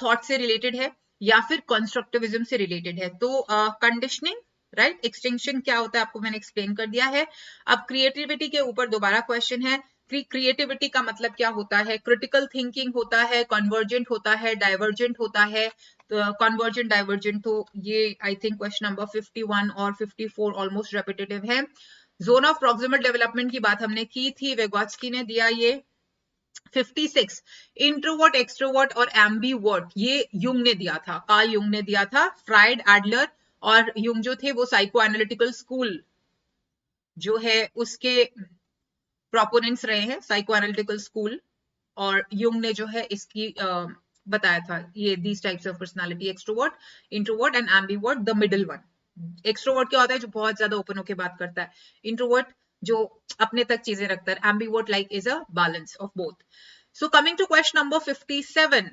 thought से related है या फिर constructivism से related है. तो conditioning, राइट, एक्सटिंक्शन क्या होता है आपको मैंने एक्सप्लेन कर दिया है. अब क्रिएटिविटी के ऊपर दोबारा क्वेश्चन है. क्रिएटिविटी का मतलब क्या होता है? क्रिटिकल थिंकिंग होता है, कन्वर्जेंट होता है, डाइवर्जेंट होता है. कन्वर्जेंट डाइवर्जेंट, तो ये आई थिंक क्वेश्चन नंबर 51 और 54 ऑलमोस्ट रेपिटेटिव है. जोन ऑफ प्रॉक्सिमल डेवलपमेंट की बात हमने की थी, वेगोत्स्की ने दिया ये. 56 इंट्रोवर्ट, एक्सट्रोवर्ट और एम्बीवर्ट, ये युंग ने दिया था, कार्ल युंग ने दिया था. फ्राइड, एडलर और युंग जो थे वो साइको एनालिटिकल स्कूल जो है उसके प्रोपोनेंट्स रहे हैं, साइको एनालिटिकल स्कूल. और युंग ने जो है इसकी बताया था ये these types of personality, extrovert, introvert and ambivert. The middle one, extrovert क्या होता है? जो बहुत ज्यादा ओपन होकर बात करता है. इंट्रोवर्ट जो अपने तक चीजें रखता है. Ambivert like is a balance of both. So coming to question number 57,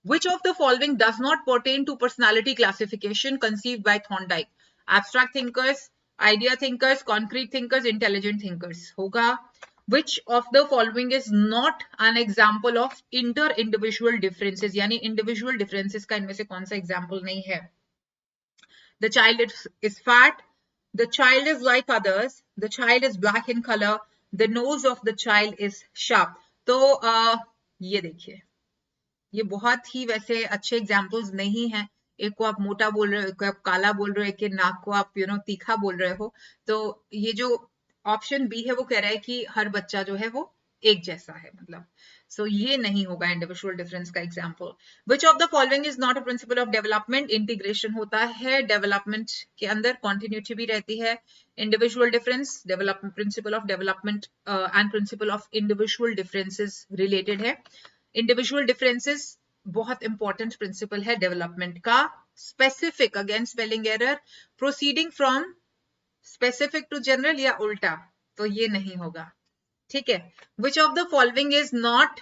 which of the following does not pertain to personality classification conceived by Thorndike? Abstract thinkers, idea thinkers, concrete thinkers, intelligent thinkers. होगा. Which of the following is not an example of inter-individual differences? यानी individual differences का इनमें से कौन सा example नहीं है? The child is fat. The child is like others. The child is black in color. The nose of the child is sharp. तो ये देखिए, ये बहुत ही वैसे अच्छे एग्जाम्पल्स नहीं है. एक को आप मोटा बोल रहे हो, एक को आप काला बोल रहे हो, एक के नाक को आप तीखा बोल रहे हो. तो ये जो ऑप्शन बी है वो कह रहा है कि हर बच्चा जो है वो एक जैसा है, मतलब सो ये नहीं होगा इंडिविजुअल डिफरेंस का example. Which of the following is not a principle of development? Integration होता है डेवलपमेंट के अंदर, कॉन्टिन्यूटी भी रहती है. Individual difference, development, principle of development and principle of individual differences related है. इंडिविजुअल डिफरेंसेस बहुत इंपॉर्टेंट प्रिंसिपल है डेवलपमेंट का. Specific, again spelling error, proceeding from specific to general या उल्टा, तो ये नहीं होगा. ठीक है. Which of the following is not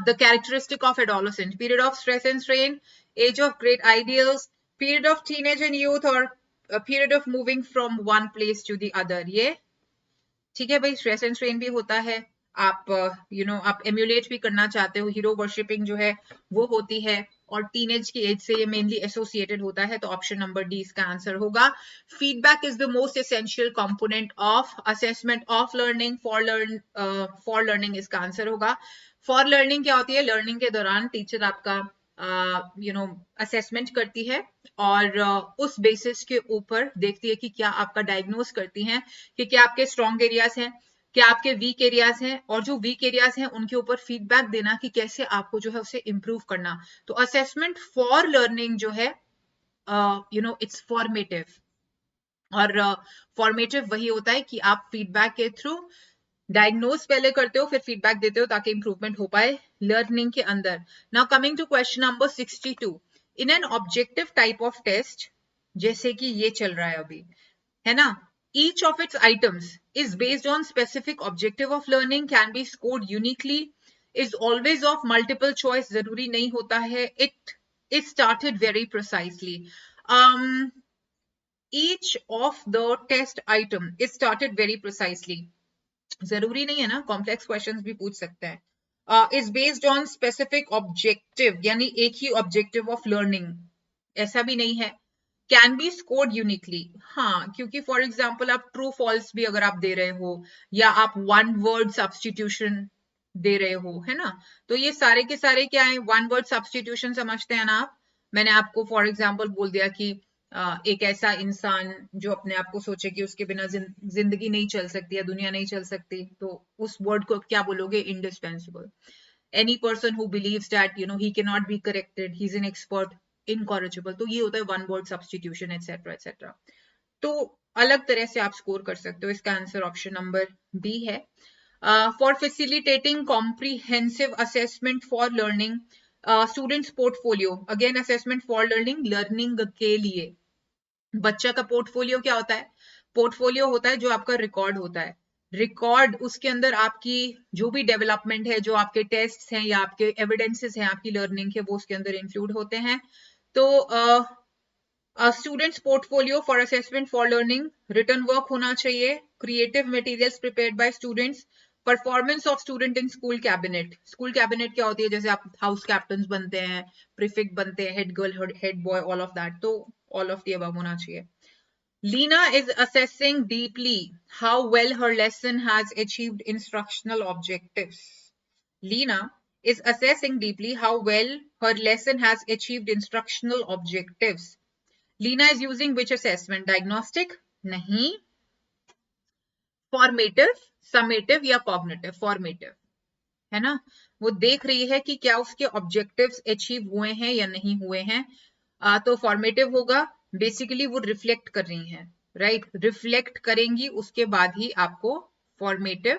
the characteristic of adolescent? Period of stress and strain, age of great ideals, period of teenage and youth और period of moving from one place to the other. ये ठीक है भाई, stress and strain भी होता है. आप आप एम्यूलेट भी करना चाहते हो, हीरो वर्शिपिंग जो है वो होती है, और टीनेज की एज से ये मेनली एसोसिएटेड होता है. तो ऑप्शन नंबर डी इसका आंसर होगा. Feedback is the most essential component of assessment of learning. For learning इसका आंसर होगा. फॉर लर्निंग क्या होती है? लर्निंग के दौरान टीचर आपका असेसमेंट करती है और उस बेसिस के ऊपर देखती है कि क्या आपका डायग्नोज करती हैं कि क्या आपके स्ट्रॉन्ग एरियाज हैं, क्या आपके वीक एरियाज हैं, और जो वीक एरियाज हैं उनके ऊपर फीडबैक देना कि कैसे आपको जो है उसे इंप्रूव करना. तो असेसमेंट फॉर लर्निंग जो है इट्स फॉर्मेटिव, और फॉर्मेटिव वही होता है कि आप फीडबैक के थ्रू डायग्नोज पहले करते हो फिर फीडबैक देते हो ताकि इंप्रूवमेंट हो पाए लर्निंग के अंदर. Now coming to question number 62. In an objective type of test, जैसे कि ये चल रहा है अभी, है ना, each of its items is based on specific objective of learning, can be scored uniquely, is always of multiple choice, जरूरी नहीं होता है, it is started very precisely. Each of the test item is started very precisely, जरूरी नहीं है ना, complex questions भी पूछ सकते हैं. Is based on specific objective, यानी एक ही ऑब्जेक्टिव ऑफ लर्निंग, ऐसा भी नहीं है। कैन बी स्कोर्ड यूनिकली, हाँ, क्योंकि फॉर एग्जाम्पल आप ट्रू फॉल्स भी अगर आप दे रहे हो, या आप वन वर्ड सब्सटीट्यूशन दे रहे हो, है ना, तो ये सारे के सारे क्या है, वन वर्ड सब्सटीट्यूशन समझते हैं ना आप। मैंने आपको फॉर एग्जाम्पल बोल दिया कि एक ऐसा इंसान जो अपने आप को सोचे कि उसके बिना जिंदगी नहीं चल सकती या दुनिया नहीं चल सकती, तो उस वर्ड को क्या बोलोगे, indispensable. any person who believes that he cannot be corrected, he's an expert, incorrigible, तो ये होता है one word substitution, etc etc। तो अलग तरह से आप स्कोर कर सकते हो। इसका आंसर ऑप्शन नंबर बी है। For facilitating comprehensive assessment for learning, students portfolio, again assessment for learning, learning के लिए बच्चा का पोर्टफोलियो क्या होता है, पोर्टफोलियो होता है जो आपका रिकॉर्ड होता है। रिकॉर्ड, उसके अंदर आपकी जो भी डेवलपमेंट है, जो आपके टेस्ट हैं या आपके एविडेंसेस हैं आपकी लर्निंग के, वो उसके अंदर इंक्लूड होते हैं। तो students portfolio for assessment for learning, written work होना चाहिए, creative materials prepared by students, performance of student in school cabinet. School cabinet क्या होती है, जैसे आप हाउस कैप्टन बनते हैं, प्रीफिक्ट बनते हैं, head girl, head boy, all of that, तो ऑल ऑफ द अबव होना चाहिए। Lena is assessing deeply how well her lesson has achieved instructional objectives. Lena is assessing deeply how well her lesson has achieved instructional objectives. Lena is using which assessment? Diagnostic? नहीं. Formative, summative या cognitive? Formative, है ना, वो देख रही है कि क्या उसके ऑब्जेक्टिव्स अचीव हुए हैं या नहीं हुए हैं। तो फॉर्मेटिव होगा, बेसिकली वो रिफ्लेक्ट कर रही हैं, राइट, रिफ्लेक्ट करेंगी, उसके बाद ही आपको फॉर्मेटिव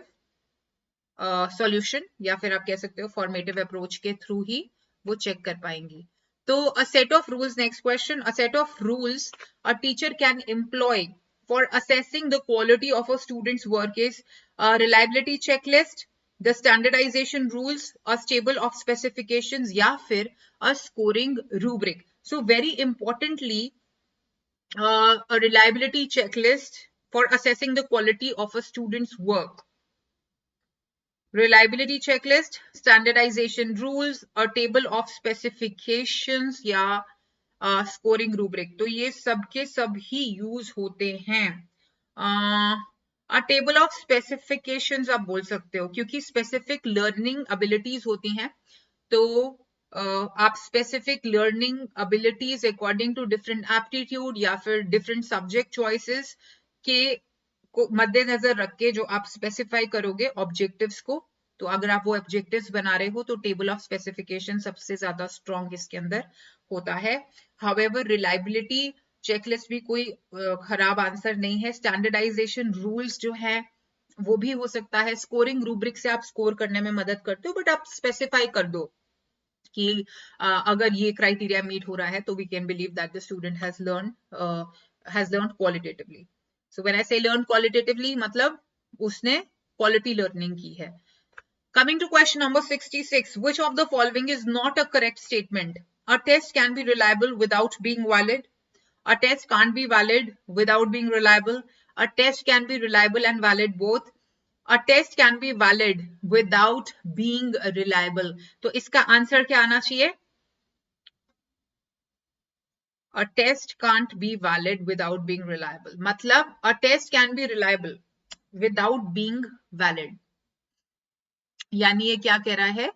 सॉल्यूशन या फिर आप कह सकते हो फॉर्मेटिव अप्रोच के थ्रू ही वो चेक कर पाएंगी। तो a set of rules, next question, a set of rules a teacher can employ for assessing the quality of a student's work is a reliability checklist, the standardization rules, a table of specifications, या फिर a scoring rubric. So very importantly, a reliability checklist for assessing the quality of a student's work. Reliability checklist, standardization rules, a table of specifications या scoring rubric. तो ये सब के सब ही use होते हैं। अ टेबल ऑफ स्पेसिफिकेशंस आप बोल सकते हो, क्योंकि स्पेसिफिक लर्निंग एबिलिटीज होती हैं, तो आप specific learning abilities according to different aptitude या फिर डिफरेंट सब्जेक्ट चॉइसेस के को मद्देनजर रख के जो आप स्पेसिफाई करोगे ऑब्जेक्टिव्स को, तो अगर आप वो ऑब्जेक्टिव्स बना रहे हो तो टेबल ऑफ स्पेसिफिकेशन सबसे ज्यादा स्ट्रॉन्ग इसके अंदर होता है। हाउएवर रिलायबिलिटी चेकलिस्ट भी कोई खराब आंसर नहीं है। स्टैंडर्डाइजेशन रूल्स जो है वो भी हो सकता है। स्कोरिंग रूब्रिक से आप स्कोर करने में मदद करते हो, बट आप स्पेसिफाई कर दो कि अगर ये क्राइटेरिया मीट हो रहा है तो we can believe that the student has learn qualitatively. So when I say learn qualitatively, मतलब उसने क्वालिटी लर्निंग की है। Coming to question number 66, which of the following is not a correct statement? A test can be reliable without being valid. A test can't be valid without being reliable. A test can be reliable and valid both. A test can be valid without being reliable. तो इसका answer क्या आना चाहिए? A test can't be valid without being reliable. मतलब a test can be reliable without being valid. यानी ये क्या कह रहा है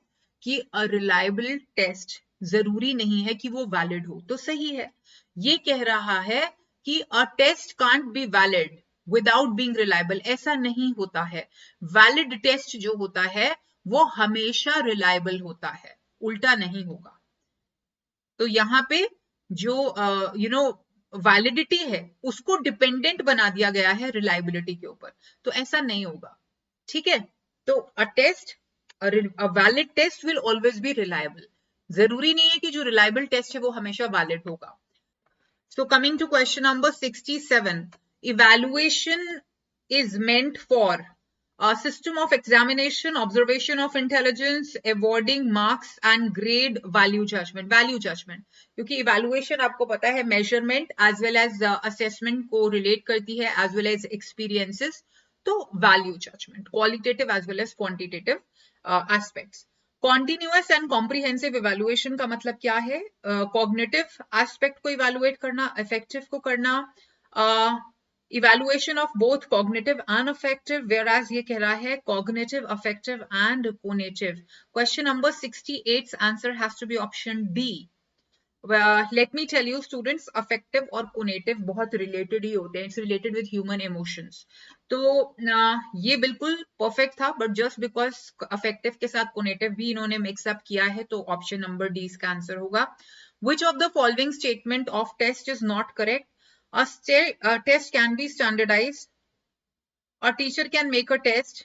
कि अ रिलायबल टेस्ट जरूरी नहीं है कि वो वैलिड हो, तो सही है। ये कह रहा है कि a test can't be valid without being reliable, ऐसा नहीं होता है। वैलिड टेस्ट जो होता है वो हमेशा रिलायबल होता है, उल्टा नहीं होगा। तो यहाँ पे जो वैलिडिटी है उसको डिपेंडेंट बना दिया गया है रिलायबिलिटी के ऊपर, तो ऐसा नहीं होगा, ठीक है। तो a test, a valid test will always be reliable. जरूरी नहीं है कि जो reliable test है वो हमेशा valid होगा। So coming to question number 67, evaluation is meant for a system of examination, observation of intelligence, awarding marks and grade value judgment. Value judgment, क्योंकि evaluation आपको पता है measurement as well as assessment को relate करती है as well as experiences, तो value judgment, qualitative as well as quantitative aspects. Continuous and comprehensive evaluation का मतलब क्या है? कॉग्निटिव एस्पेक्ट को इवेल्युएट करना, अफेक्टिव को करना, evaluation of both cognitive and affective, whereas ये कह रहा है cognitive, affective and conative. Question number 68 answer has to be option D. Let me tell you students, affective और कोनेटिव बहुत रिलेटेड ही होते हैं. It's related with human emotions. तो ये बिल्कुल परफेक्ट था, बट जस्ट बिकॉज अफेक्टिव के साथ कोनेटिव भी इन्होंने मिक्सअप किया है, तो ऑप्शन नंबर डी इसका आंसर होगा. Which of the following statement of test is not correct? A test can be standardized. A teacher can make a test.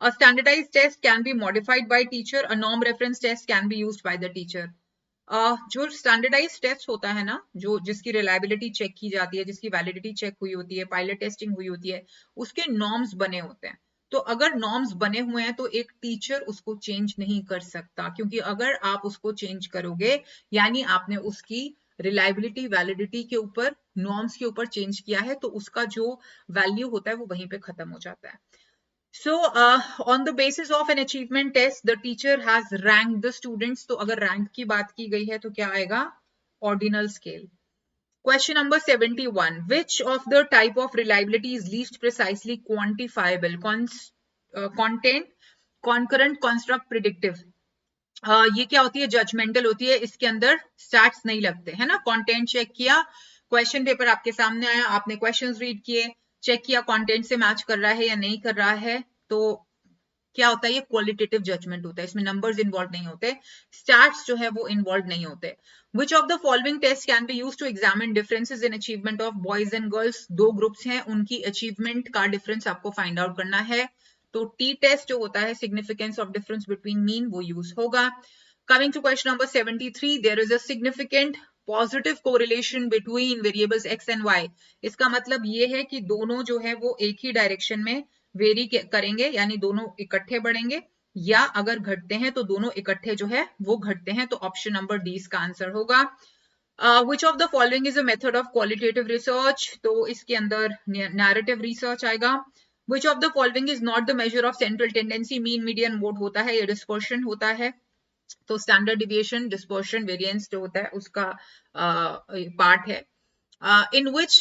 A standardized test can be modified by teacher. A norm reference test can be used by the teacher. जो standardise test होता है ना, जो जिसकी reliability check की जाती है, जिसकी वैलिडिटी चेक हुई होती है, पायलट टेस्टिंग हुई होती है, उसके नॉर्म्स बने होते हैं. तो अगर नॉर्म्स बने हुए हैं तो एक टीचर उसको चेंज नहीं कर सकता, क्योंकि अगर आप उसको चेंज करोगे यानी आपने उसकी रिलायबिलिटी, वैलिडिटी के ऊपर, नॉर्म्स के ऊपर चेंज किया है, तो उसका जो वैल्यू होता है वो वहीं पे खत्म हो जाता है. So, on the basis of an achievement test, the teacher has ranked the students. तो अगर rank की बात की गई है तो क्या आएगा? Ordinal scale. Question number 71. Which of the type of reliability is least precisely quantifiable? Content, concurrent, construct, predictive. ये क्या होती है? जजमेंटल होती है. इसके अंदर स्टैट्स नहीं लगते है ना. कंटेंट चेक किया, क्वेश्चन पेपर आपके सामने आया, आपने क्वेश्चंस रीड किए, चेक किया कंटेंट से मैच कर रहा है या नहीं कर रहा है, तो क्या होता है? ये क्वालिटेटिव जजमेंट होता है. इसमें नंबर्स इन्वॉल्व नहीं होते, स्टैट्स जो है वो इन्वॉल्व नहीं होते. Which of the following test can be used to examine differences in achievement of boys and girls? दो ग्रुप्स हैं, उनकी अचीवमेंट का डिफरेंस आपको फाइंड आउट करना है. तो टी टेस्ट जो होता है, significance of difference between mean, वो यूज होगा. Coming to question number 73, there is a significant positive correlation between variables x and y. इसका मतलब ये है कि दोनों जो है वो एक ही डायरेक्शन में वेरी करेंगे, यानी दोनों इकट्ठे बढ़ेंगे, या अगर घटते हैं तो दोनों इकट्ठे जो है वो घटते हैं. तो ऑप्शन नंबर डी इसका आंसर होगा. Which of the following is a method of qualitative research? तो इसके अंदर narrative research आएगा. Which of the following is not the measure of central tendency? Mean, median, mode होता है या डिस्पर्शन होता है? तो स्टैंडर्ड डिविएशन, डिस्पर्शन, वेरिएंस जो होता है उसका पार्ट है. In which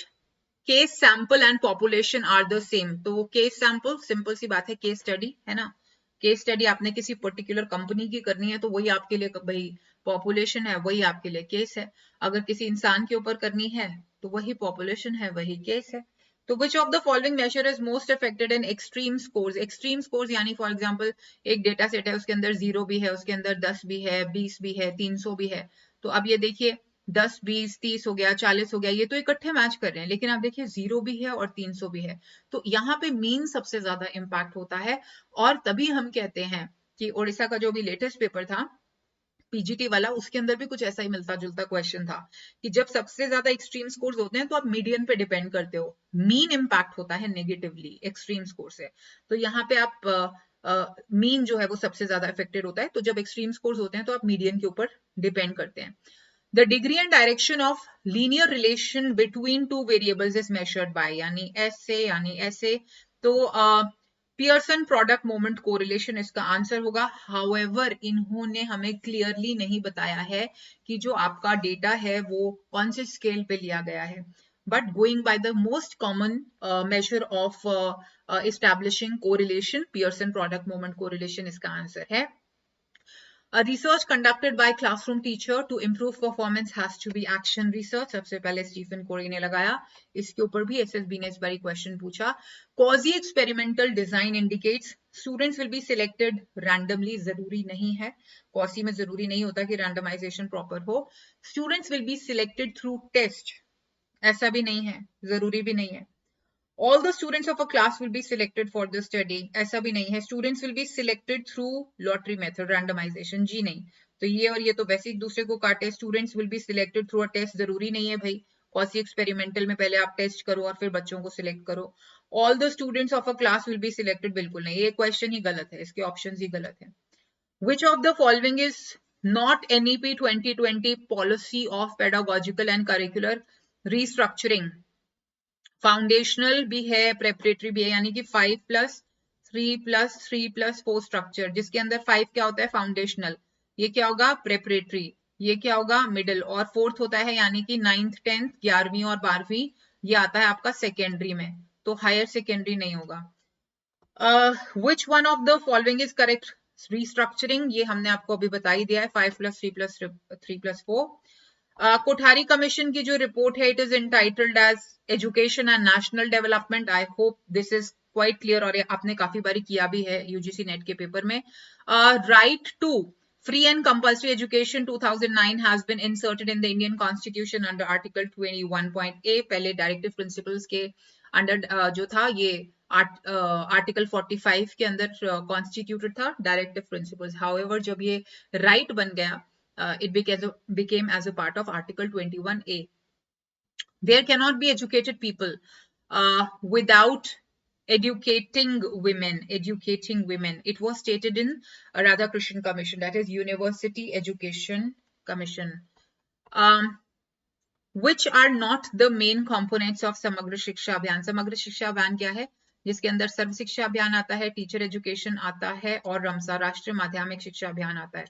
case sample and population are the same? तो केस सैंपल, सिंपल सी बात है, केस स्टडी है ना. केस स्टडी आपने किसी पर्टिकुलर कंपनी की करनी है तो वही आपके लिए भाई पॉपुलेशन है, वही आपके लिए केस है. अगर किसी इंसान के ऊपर करनी है तो वही पॉपुलेशन है, वही केस है. तो which of the following measure is most affected in extreme scores? extreme scores यानी फॉर एग्जांपल एक डेटा सेट है, उसके अंदर 0 भी है, उसके अंदर 10 भी है, 20 भी है, 300 भी है. तो अब ये देखिए 10, 20, 30 हो गया, 40 हो गया, ये तो इकट्ठे मैच कर रहे हैं, लेकिन आप देखिए 0 भी है और 300 भी है. तो यहाँ पे मीन सबसे ज्यादा इम्पैक्ट होता है. और तभी हम कहते हैं कि ओडिशा का जो भी लेटेस्ट पेपर था पीजीटी वाला, उसके अंदर भी कुछ ऐसा ही मिलता जुलता क्वेश्चन था कि जब सबसे ज्यादा एक्सट्रीम स्कोर्स होते हैं तो आप मीडियन पे डिपेंड करते हो, मीन इम्पैक्ट होता है नेगेटिवली एक्सट्रीम स्कोर से. तो यहाँ पे आप मीन जो है वो सबसे ज्यादा इफेक्टेड होता है. तो जब एक्सट्रीम स्कोर्स होते हैं तो आप मीडियन के ऊपर डिपेंड करते हैं. The degree and direction of linear relation between two variables is measured by, यानी ऐसे. तो पियर्सन प्रोडक्ट मोमेंट कोरिलेशन इसका आंसर होगा. हाउएवर इन्होंने हमें क्लियरली नहीं बताया है कि जो आपका डेटा है वो कौन से स्केल पे लिया गया है. But going by the most common measure of establishing correlation, Pearson product moment correlation इसका आंसर है. A research conducted by classroom teacher to improve performance has to be action research. सबसे पहले स्टीफन कोरी ने लगाया. इसके ऊपर भी एसएसबी ने इस बारी क्वेश्चन पूछा. Quasi experimental design indicates students will be selected randomly. जरूरी नहीं है, quasi में जरूरी नहीं होता कि randomization proper हो. Students will be selected through test. ऐसा भी नहीं है, जरूरी भी नहीं है. All the students of a class will be selected for the study. ऐसा भी नहीं है. Students will be selected through lottery method, randomization. जी नहीं. तो ये और ये तो वैसे एक दूसरे को काटे. Students will be selected through a test. जरूरी नहीं है भाई. Quasi experimental में पहले आप टेस्ट करो और फिर बच्चों को सिलेक्ट करो. All the students of a class will be selected. बिल्कुल नहीं, ये क्वेश्चन ही गलत है, इसके ऑप्शंस ही गलत है. Which of the following is not NEP 2020 policy of pedagogical and curricular restructuring? Foundational भी है, प्रेपरेटरी भी है, यानी कि 5+5 3+3+4 स्ट्रक्चर, जिसके अंदर 5 क्या होता है, फाउंडेशनल, ये क्या होगा, प्रेपरेटरी, ये क्या होगा, मिडिल, और 4th होता है यानी कि 9th 10th 11वीं और 12वीं, ये आता है आपका सेकेंडरी में, तो हायर सेकेंडरी नहीं होगा। Which one of the following is correct? Restructuring, ये हमने आपको अभी बता ही दिया है, 5+3+3+4। कोठारी कमीशन की जो रिपोर्ट है, it is entitled as education and national development. I hope this is quite clear, और आपने काफी बारी किया भी है यूजीसी नेट के पेपर में। Right to free and compulsory education 2009 has been inserted in the Indian Constitution under Article 21.A, पहले डायरेक्टिव प्रिंसिपल्स के अंडर जो था ये आर्टिकल 45 के अंदर कॉन्स्टिट्यूटेड था डायरेक्टिव प्रिंसिपल्स। हाउएवर जब ये राइट बन गया, it became as a part of Article 21A. There cannot be educated people without educating women. It was stated in Radhakrishnan Commission, that is University Education Commission. Which are not the main components of Samagra Shiksha Abhiyan? Samagra Shiksha Abhiyan क्या है, जिसके अंदर सर्व शिक्षा अभियान आता है, teacher education आता है, और रमसा राष्ट्रीय माध्यमिक शिक्षा अभियान आता है।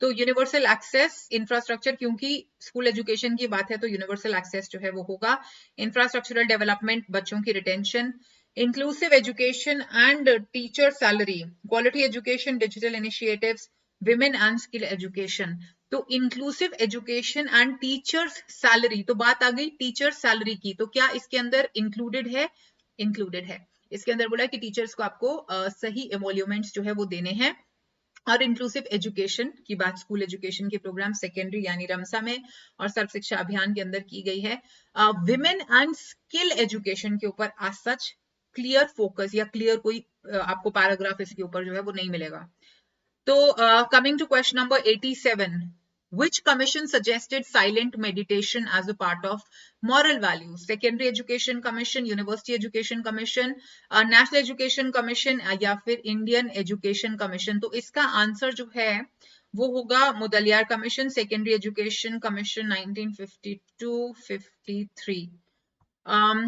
तो यूनिवर्सल एक्सेस इंफ्रास्ट्रक्चर, क्योंकि स्कूल एजुकेशन की बात है तो यूनिवर्सल एक्सेस जो है वो होगा। इंफ्रास्ट्रक्चरल डेवलपमेंट, बच्चों की retention, inclusive education and teacher salary, quality education, digital initiatives, women and skill education. तो inclusive education and teachers salary, तो बात आ गई टीचर सैलरी की, तो क्या इसके अंदर इंक्लूडेड है? इंक्लूडेड है। इसके अंदर बोला कि टीचर्स को आपको सही एमोल्यूमेंट्स जो है वो देने हैं। और इंक्लूसिव एजुकेशन की बात स्कूल एजुकेशन के प्रोग्राम सेकेंडरी यानी रमसा में और सर्व शिक्षा अभियान के अंदर की गई है। विमेन एंड स्किल एजुकेशन के ऊपर आज सच क्लियर फोकस या क्लियर कोई आपको पैराग्राफ इसके ऊपर जो है वो नहीं मिलेगा। तो coming to question number 87, which commission suggested silent meditation as a part of moral values? Secondary Education Commission, University Education Commission, National Education Commission या फिर Indian Education Commission? तो इसका आंसर जो है वो होगा Mudaliar commission, secondary education commission 1952-53।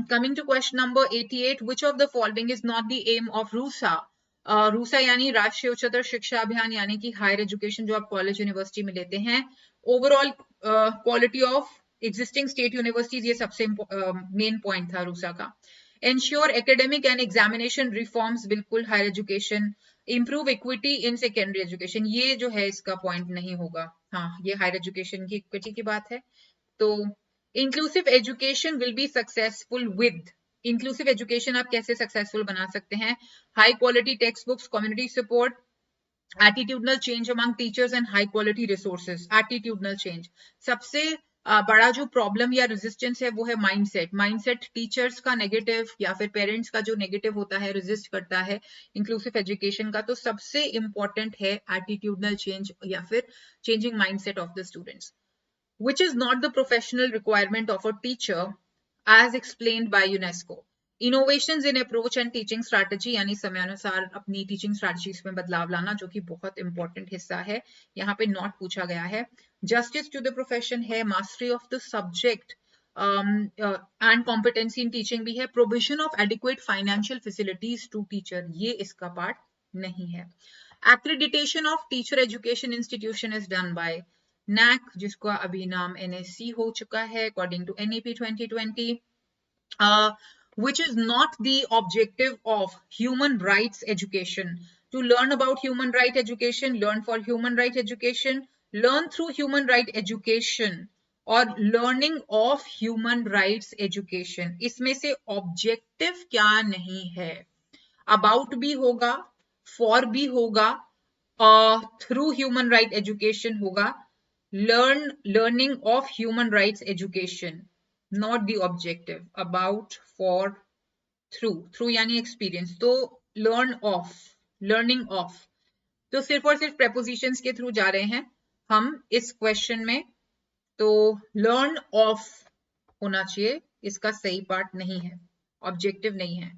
Coming to question number 88, which of the following is not the aim of RUSA? RUSA यानी राष्ट्रीय उच्चतर शिक्षा अभियान, यानी कि हायर एजुकेशन जो आप कॉलेज यूनिवर्सिटी में लेते हैं। Overall quality of existing state universities, ये सबसे मेन पॉइंट था रूसा का। Ensure academic and examination reforms, बिल्कुल higher education. Improve equity in secondary education, ये जो है इसका पॉइंट नहीं होगा। हाँ, ये हायर एजुकेशन की इक्विटी की बात है। तो inclusive education will be successful with, inclusive education आप कैसे सक्सेसफुल बना सकते हैं? High quality text books, community support, attitudinal change among teachers and high quality resources. Attitudinal change, सबसे बड़ा जो प्रॉब्लम या रेजिस्टेंस है वो है माइंडसेट। माइंडसेट टीचर्स का नेगेटिव या फिर पेरेंट्स का जो नेगेटिव होता है, रेजिस्ट करता है इंक्लूसिव एजुकेशन का। तो सबसे इंपॉर्टेंट है एटीट्यूडनल चेंज या फिर changing mindset of the students. Which is not the professional requirement of a teacher as explained by UNESCO? Innovations in approach and teaching strategy, यानी समयानुसार अपनी टीचिंग स्ट्रैटेजीज में बदलाव लाना, जो कि बहुत इंपॉर्टेंट हिस्सा है, यहाँ पे नॉट पूछा गया है। जस्टिस टू द प्रोफेशन है, mastery of the subject and competency in teaching भी है, provision of adequate financial facilities to teacher, ये इसका पार्ट नहीं है। Accreditation of teacher education institution is done by NAC, जिसका अभी नाम NSC हो चुका है according to NEP 2020, which is not the objective of human rights education. To learn about human right education, learn for human right education, learn through human right education और learning of human rights education, इसमें से objective क्या नहीं है? About भी होगा, for भी होगा, through human right education होगा, learning of human rights education, not the objective. About, for, through यानी experience, तो learning of, तो सिर्फ और सिर्फ prepositions के थ्रू जा रहे हैं हम इस क्वेश्चन में। तो learn of होना चाहिए, इसका सही पार्ट नहीं है, ऑब्जेक्टिव नहीं है।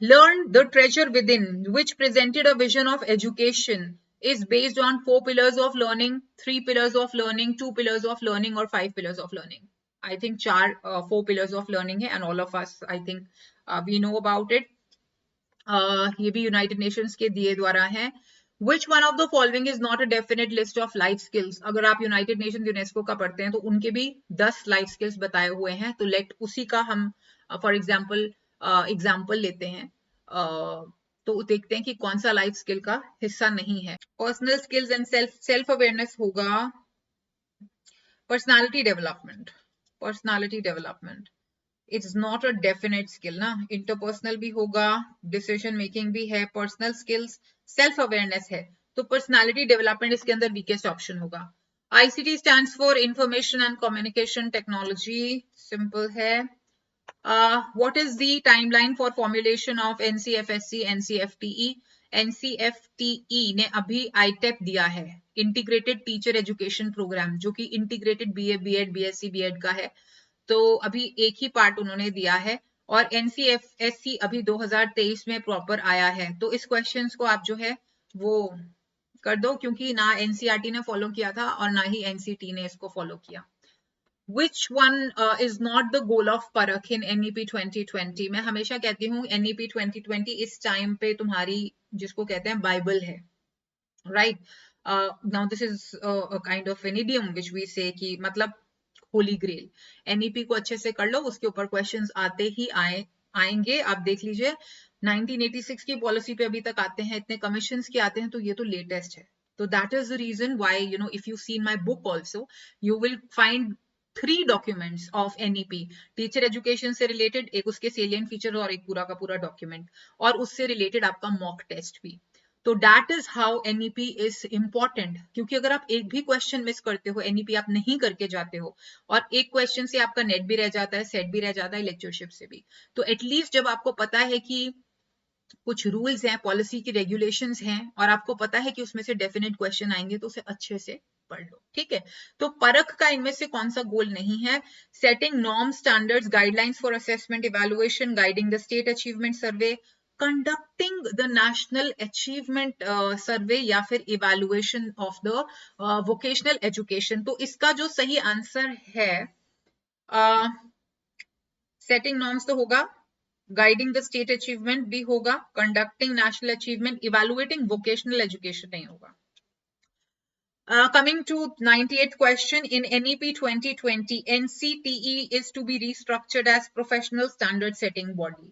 Learn the treasure within, which presented a vision of education, is based on 4 pillars of learning, 3 pillars of learning, 2 pillars of learning or 5 pillars of learning. I think 4 pillars of learning है, and all of us I think we know about it. ये भी United Nations के दिए द्वारा है। Which one of the following is not a definite list of life skills? अगर आप United nation UNESCO का पढ़ते हैं तो उनके भी 10 लाइफ स्किल्स बताए हुए हैं, तो लेट उसी का हम फॉर एग्जाम्पल लेते हैं। तो देखते हैं कि कौन सा लाइफ स्किल का हिस्सा नहीं है। Personal skills and self awareness होगा। Personality development, personality development it's not a definite skill ना। इंटरपर्सनल भी होगा, डिसीजन मेकिंग भी है, पर्सनल स्किल्स, सेल्फ अवेयरनेस है, तो पर्सनालिटी डेवलपमेंट इसके अंदर वीकेस्ट ऑप्शन होगा। ICT stands for information and communication technology, simple है। What is the timeline for formulation of NCFSC NCFTE? NCFTE ने अभी ITEP दिया है, इंटीग्रेटेड टीचर एजुकेशन प्रोग्राम, जो कि integrated BA BEd BSc BEd का है। तो अभी एक ही पार्ट उन्होंने दिया है, और NCFSC अभी 2023 में प्रॉपर आया है। तो इस क्वेश्चंस को आप जो है वो कर दो, क्योंकि ना NCERT ने फॉलो किया था और ना ही NCT ने इसको फॉलो किया। Which one is not the goal of परख in NEP 2020? मैं हमेशा कहती हूँ NEP 2020 इस टाइम पे तुम्हारी जिसको कहते हैं बाइबल है, right? Now this is a kind of an idiom which we say कि मतलब होली ग्रेल। NEP को अच्छे से कर लो, उसके ऊपर क्वेश्चंस आते ही आएंगे। आप देख लीजिए 1986 की पॉलिसी पे अभी तक आते हैं, इतने कमीशंस के आते हैं, तो ये तो लेटेस्ट है। तो that is the reason why you know if you seen my book also you will find 3 documents of NEP, teacher education से रिलेटेड, एक उसके सेलिएंट फीचर और एक पूरा का पूरा डॉक्यूमेंट, और उससे रिलेटेड आपका मॉक टेस्ट भी। तो that is how NEP is important, क्योंकि अगर आप एक भी क्वेश्चन मिस करते हो, NEP आप नहीं करके जाते हो, और एक क्वेश्चन से आपका नेट भी रह जाता है, सेट भी रह जाता है, लेक्चरशिप से भी, तो एटलीस्ट जब आपको पता है कि कुछ रूल्स हैं, पॉलिसी की रेगुलेशंस हैं, और आपको पता है कि उसमें से डेफिनेट क्वेश्चन आएंगे, तो उसे अच्छे से पढ़ लो, ठीक है। तो परख का इनमें से कौन सा गोल नहीं है? Setting norm standards guidelines for assessment evaluation, guiding the state achievement survey, conducting the national achievement सर्वे, या फिर evaluation of the vocational education. तो इसका जो सही आंसर है सेटिंग नॉर्म्स तो होगा, गाइडिंग द स्टेट अचीवमेंट भी होगा, conducting national achievement, evaluating vocational education नहीं होगा। Coming to 98th question, in NEP 2020, NCTE is to be restructured as professional standard setting body.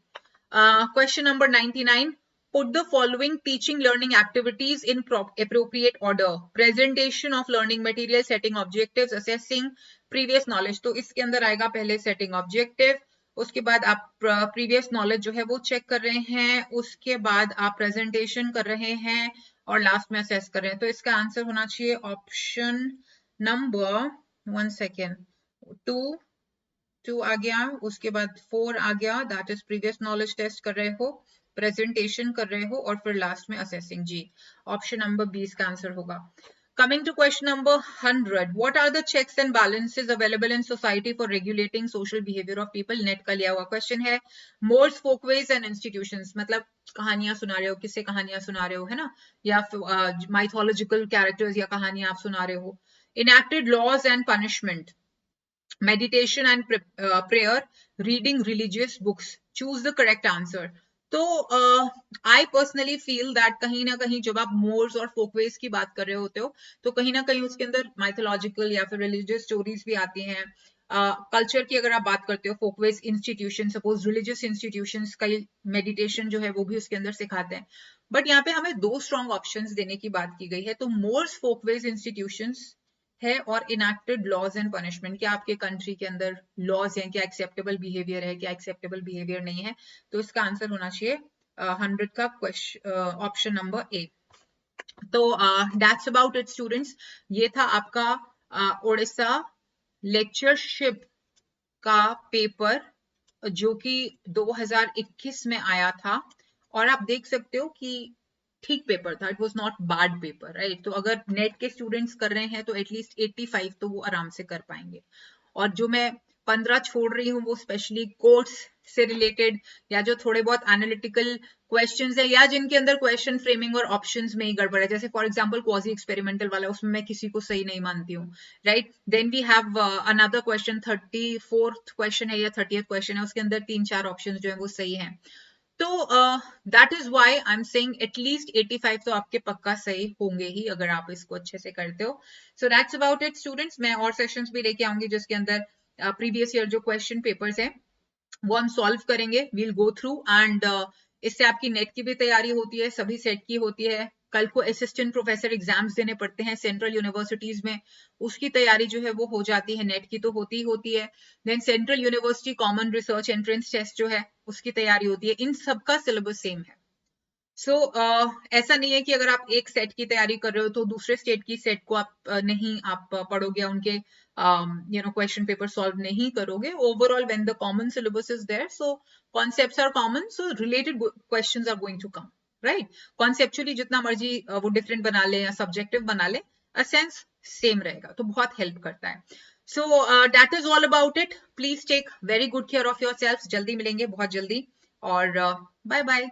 Question number 99, put the following teaching learning activities in appropriate order. Presentation of learning material, setting objectives, assessing previous knowledge. तो इसके अंदर आएगा पहले setting objective, उसके बाद आप previous knowledge जो है वो चेक कर रहे हैं, उसके बाद आप प्रेजेंटेशन कर रहे हैं, और लास्ट में असेस कर रहे हैं। तो इसका आंसर होना चाहिए ऑप्शन नंबर 1 सेकेंड 2 आ गया, उसके बाद 4 आ गया, that is previous knowledge test कर रहे हो, प्रेजेंटेशन कर रहे हो, और फिर लास्ट में असेसिंग। जी, ऑप्शन नंबर 20 का आंसर होगा। Coming to question number 100, what are the checks and balances available in society for regulating social behavior of people? Net का लिया हुआ क्वेश्चन है। Modes, folkways and institutions, मतलब कहानियां सुना रहे हो, किससे कहानियां सुना रहे हो, है ना, या mythological characters या कहानियां आप सुना रहे हो। Enacted laws and punishment, meditation and prayer, reading religious books. Choose the correct answer. तो आई पर्सनली फील दैट कहीं ना कहीं जब आप मोर्स और फोकवेज की बात कर रहे होते हो, तो कहीं ना कहीं उसके अंदर माइथोलॉजिकल या फिर रिलीजियस स्टोरीज भी आती हैं। कल्चर की अगर आप बात करते हो, Folkways institution, suppose religious institutions का मेडिटेशन जो है वो भी उसके अंदर सिखाते हैं। बट यहाँ पे हमें 2 स्ट्रॉन्ग ऑप्शंस देने की बात की गई है, तो मोर्स फोकवेज इंस्टीट्यूशंस है, और इनएक्टेड लॉज एंड पनिशमेंट, क्या आपके कंट्री के अंदर लॉज हैं, क्या एक्सेप्टेबल बिहेवियर है, क्या एक्सेप्टेबल बिहेवियर नहीं है। तो इसका आंसर होना चाहिए 100 का क्वेश्चन ऑप्शन नंबर ए। तो दैट्स अबाउट इट स्टूडेंट्स, ये था आपका ओडिशा लेक्चरशिप का पेपर जो कि 2021 में आया था, और आप देख सकते हो कि ठीक पेपर था, it was not bad paper, right. तो अगर नेट के स्टूडेंट्स कर रहे हैं तो एटलीस्ट 85 तो वो आराम से कर पाएंगे। और जो मैं 15 छोड़ रही हूँ वो स्पेशली कोर्स से रिलेटेड, या जो थोड़े बहुत एनालिटिकल क्वेश्चंस है, या जिनके अंदर क्वेश्चन फ्रेमिंग और ऑप्शंस में ही गड़बड़ है, जैसे फॉर एग्जांपल क्वाजी एक्सपेरिमेंटल वाला, उसमें मैं किसी को सही नहीं मानती हूँ, right. Then we have another question, 34th question है या 30th क्वेश्चन है, उसके अंदर 3-4 ऑप्शन जो है वो सही है। तो that is why I am saying at least 85 तो आपके पक्का सही होंगे ही अगर आप इसको अच्छे से करते हो. So that's about it students. मैं और सेशंस भी लेके आऊंगी जिसके अंदर प्रीवियस ईयर जो क्वेश्चन पेपर्स हैं वो हम सॉल्व करेंगे. वील गो थ्रू एंड इससे आपकी नेट की भी तैयारी होती है, सभी सेट की होती है. कल को असिस्टेंट प्रोफेसर एग्जाम्स देने पड़ते हैं सेंट्रल यूनिवर्सिटीज में, उसकी तैयारी जो है वो हो जाती है. नेट की तो होती ही होती है. Then central university common research entrance test जो है उसकी तैयारी होती है. इन सबका सिलेबस सेम है. सो ऐसा नहीं है कि अगर आप एक सेट की तैयारी कर रहे हो तो दूसरे स्टेट की सेट को आप नहीं आप पढ़ोगे, उनके क्वेश्चन पेपर सॉल्व नहीं करोगे. Overall when the common syllabus is there, so concepts are common, so related questions are going to come, right. Conceptually जितना मर्जी वो डिफरेंट बना ले या सब्जेक्टिव बना ले, सेंस सेम रहेगा, तो बहुत हेल्प करता है. So that is all about it. Please take very good care of your self. जल्दी मिलेंगे, बहुत जल्दी, और बाय बाय.